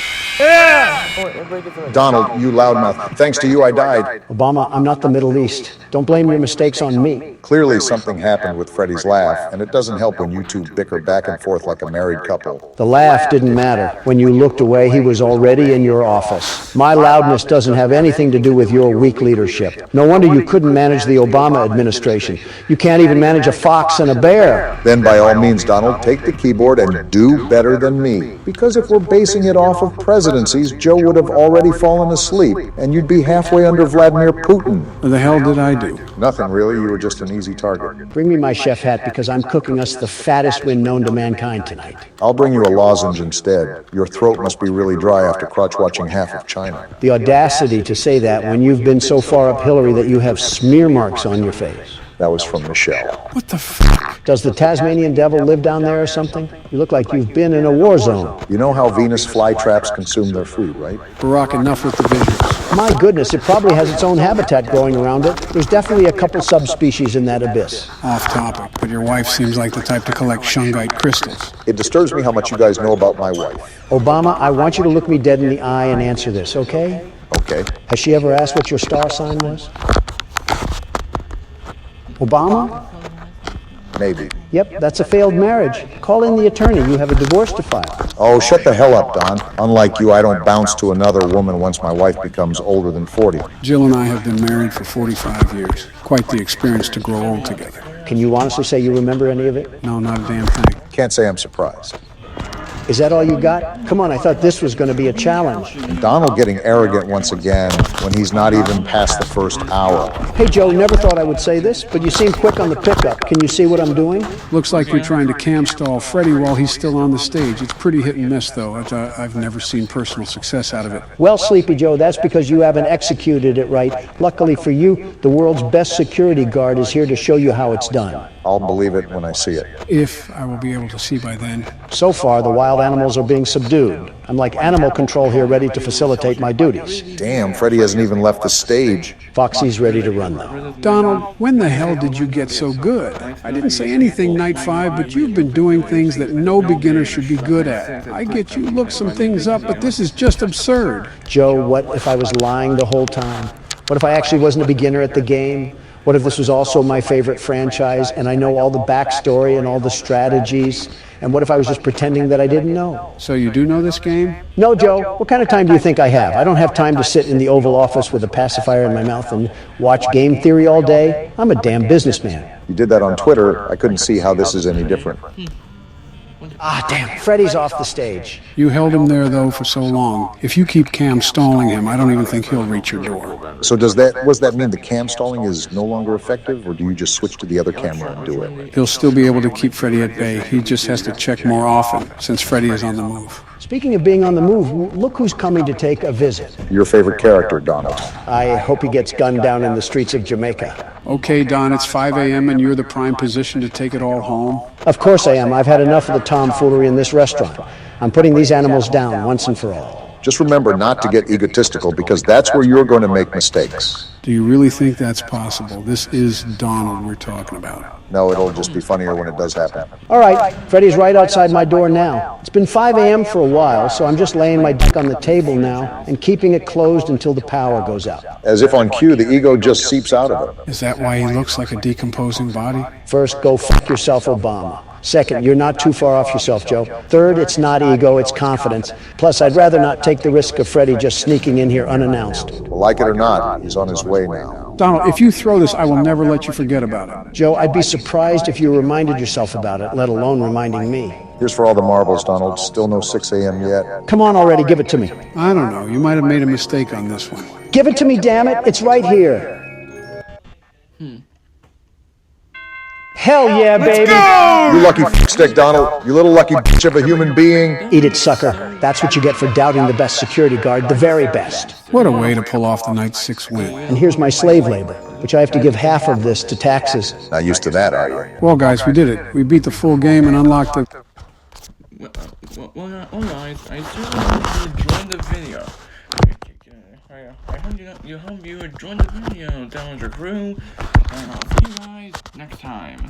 Speaker 4: Donald, you loudmouth. Thanks to you, I died.
Speaker 5: Obama, I'm not the Middle East. Don't blame your mistakes on me.
Speaker 4: Clearly something happened with Freddie's laugh, and it doesn't help when you two bicker back and forth like a married couple.
Speaker 5: The laugh didn't matter. When you looked away, he was already in your office. My loudness doesn't have anything to do with your weak leadership. No wonder you couldn't manage the Obama administration. You can't even manage a fox and a bear.
Speaker 4: Then by all means, Donald, take the keyboard and do better than me. Because if we're basing it off of presidencies, Joe would have already fallen asleep, and you'd be halfway under Vladimir Putin.
Speaker 2: What the hell did I do?
Speaker 4: Nothing really, you were just an easy target.
Speaker 5: Bring me my chef hat because I'm cooking us the fattest win known to mankind tonight.
Speaker 4: I'll bring you a lozenge instead. Your throat must be really dry after crotch-watching half of China.
Speaker 5: The audacity to say that when you've been so far up Hillary that you have smear marks on your face.
Speaker 4: That was from Michelle.
Speaker 2: What the fuck?
Speaker 5: Does the Tasmanian devil live down there or something? You look like you've been in a war zone.
Speaker 4: You know how Venus flytraps consume their food, right?
Speaker 2: Barack, enough with the visuals.
Speaker 5: My goodness, it probably has its own habitat growing around it. There's definitely a couple subspecies in that abyss.
Speaker 2: Off topic, but your wife seems like the type to collect shungite crystals.
Speaker 4: It disturbs me how much you guys know about my wife.
Speaker 5: Obama, I want you to look me dead in the eye and answer this, okay?
Speaker 4: Okay.
Speaker 5: Has she ever asked what your star sign was? Obama?
Speaker 4: Maybe.
Speaker 5: Yep, that's a failed marriage. Call in the attorney. You have a divorce to file.
Speaker 4: Oh, shut the hell up, Don. Unlike you, I don't bounce to another woman once my wife becomes older than 40.
Speaker 2: Jill and I have been married for 45 years. Quite the experience to grow old together.
Speaker 5: Can you honestly say you remember any of it?
Speaker 2: No, not a damn thing.
Speaker 4: Can't say I'm surprised.
Speaker 5: Is that all you got? Come on, I thought this was going to be a challenge.
Speaker 4: Donald getting arrogant once again when he's not even past the first hour.
Speaker 5: Hey, Joe, never thought I would say this, but you seem quick on the pickup. Can you see what I'm doing?
Speaker 2: Looks like you're trying to cam stall Freddie while he's still on the stage. It's pretty hit and miss, though. I've never seen personal success out of it.
Speaker 5: Well, Sleepy Joe, that's because you haven't executed it right. Luckily for you, the world's best security guard is here to show you how it's done.
Speaker 4: I'll believe it when I see it.
Speaker 2: If I will be able to see by then.
Speaker 5: So far, the wild wild animals are being subdued. I'm like animal control here, ready to facilitate my duties.
Speaker 4: Damn, Freddy hasn't even left the stage.
Speaker 5: Foxy's ready to run, though.
Speaker 2: Donald, when the hell did you get so good? I didn't say anything night 5, but you've been doing things that no beginner should be good at. I get you looked some things up, but this is just absurd.
Speaker 5: Joe, what if I was lying the whole time? What if I actually wasn't a beginner at the game? What if this was also my favorite franchise and I know all the backstory and all the strategies? And what if I was just pretending that I didn't know?
Speaker 2: So you do know this game?
Speaker 5: No, Joe. What kind of time do you think I have? I don't have time to sit in the Oval Office with a pacifier in my mouth and watch game theory all day. I'm a damn businessman.
Speaker 4: You did that on Twitter. I couldn't see how this is any different.
Speaker 5: Ah, damn. Freddy's off the stage.
Speaker 2: You held him there, though, for so long. If you keep Cam stalling him, I don't even think he'll reach your door.
Speaker 4: So does that mean the cam stalling is no longer effective, or do you just switch to the other camera and do it?
Speaker 2: He'll still be able to keep Freddy at bay. He just has to check more often, since Freddy is on the move.
Speaker 5: Speaking of being on the move, look who's coming to take a visit.
Speaker 4: Your favorite character, Donald.
Speaker 5: I hope he gets gunned down in the streets of Jamaica.
Speaker 2: Okay, Don, it's 5 a.m. and you're the prime position to take it all home?
Speaker 5: Of course I am. I've had enough of the tomfoolery in this restaurant. I'm putting these animals down once and for all.
Speaker 4: Just remember not to get egotistical, because that's where you're going to make mistakes.
Speaker 2: Do you really think that's possible? This is Donald we're talking about.
Speaker 4: No, it'll just be funnier when it does happen.
Speaker 5: All right, Freddy's right outside my door now. It's been 5 a.m. for a while, so I'm just laying my dick on the table now and keeping it closed until the power goes out.
Speaker 4: As if on cue, the ego just seeps out of him.
Speaker 2: Is that why he looks like a decomposing body?
Speaker 5: First, go fuck yourself, Obama. Second, you're not too far off yourself, Joe. Third, it's not ego, it's confidence. Plus, I'd rather not take the risk of Freddy just sneaking in here unannounced.
Speaker 4: Well, like it or not, he's on his way now.
Speaker 2: Donald, if you throw this, I will never let you forget about it.
Speaker 5: Joe, I'd be surprised if you reminded yourself about it, let alone reminding me.
Speaker 4: Here's for all the marbles, Donald. Still no 6 a.m. yet.
Speaker 5: Come on already, give it to me.
Speaker 2: I don't know. You might have made a mistake on this one.
Speaker 5: Give it to me, damn it. It's right here. Hell yeah, baby.
Speaker 4: You lucky stick, Donald. You little lucky bitch of a human being.
Speaker 5: Eat it, sucker. That's what you get for doubting the best security guard, the very best.
Speaker 2: What a way to pull off the night 6 win.
Speaker 5: And here's my slave labor, which I have to give half of this to taxes.
Speaker 4: Not used to that, are you?
Speaker 2: Well, guys, we did it. We beat the full game and unlocked the...
Speaker 1: Well, guys, I just hope you enjoyed the video. I hope you enjoyed the video, Dellinger crew, and I'll see you guys next time.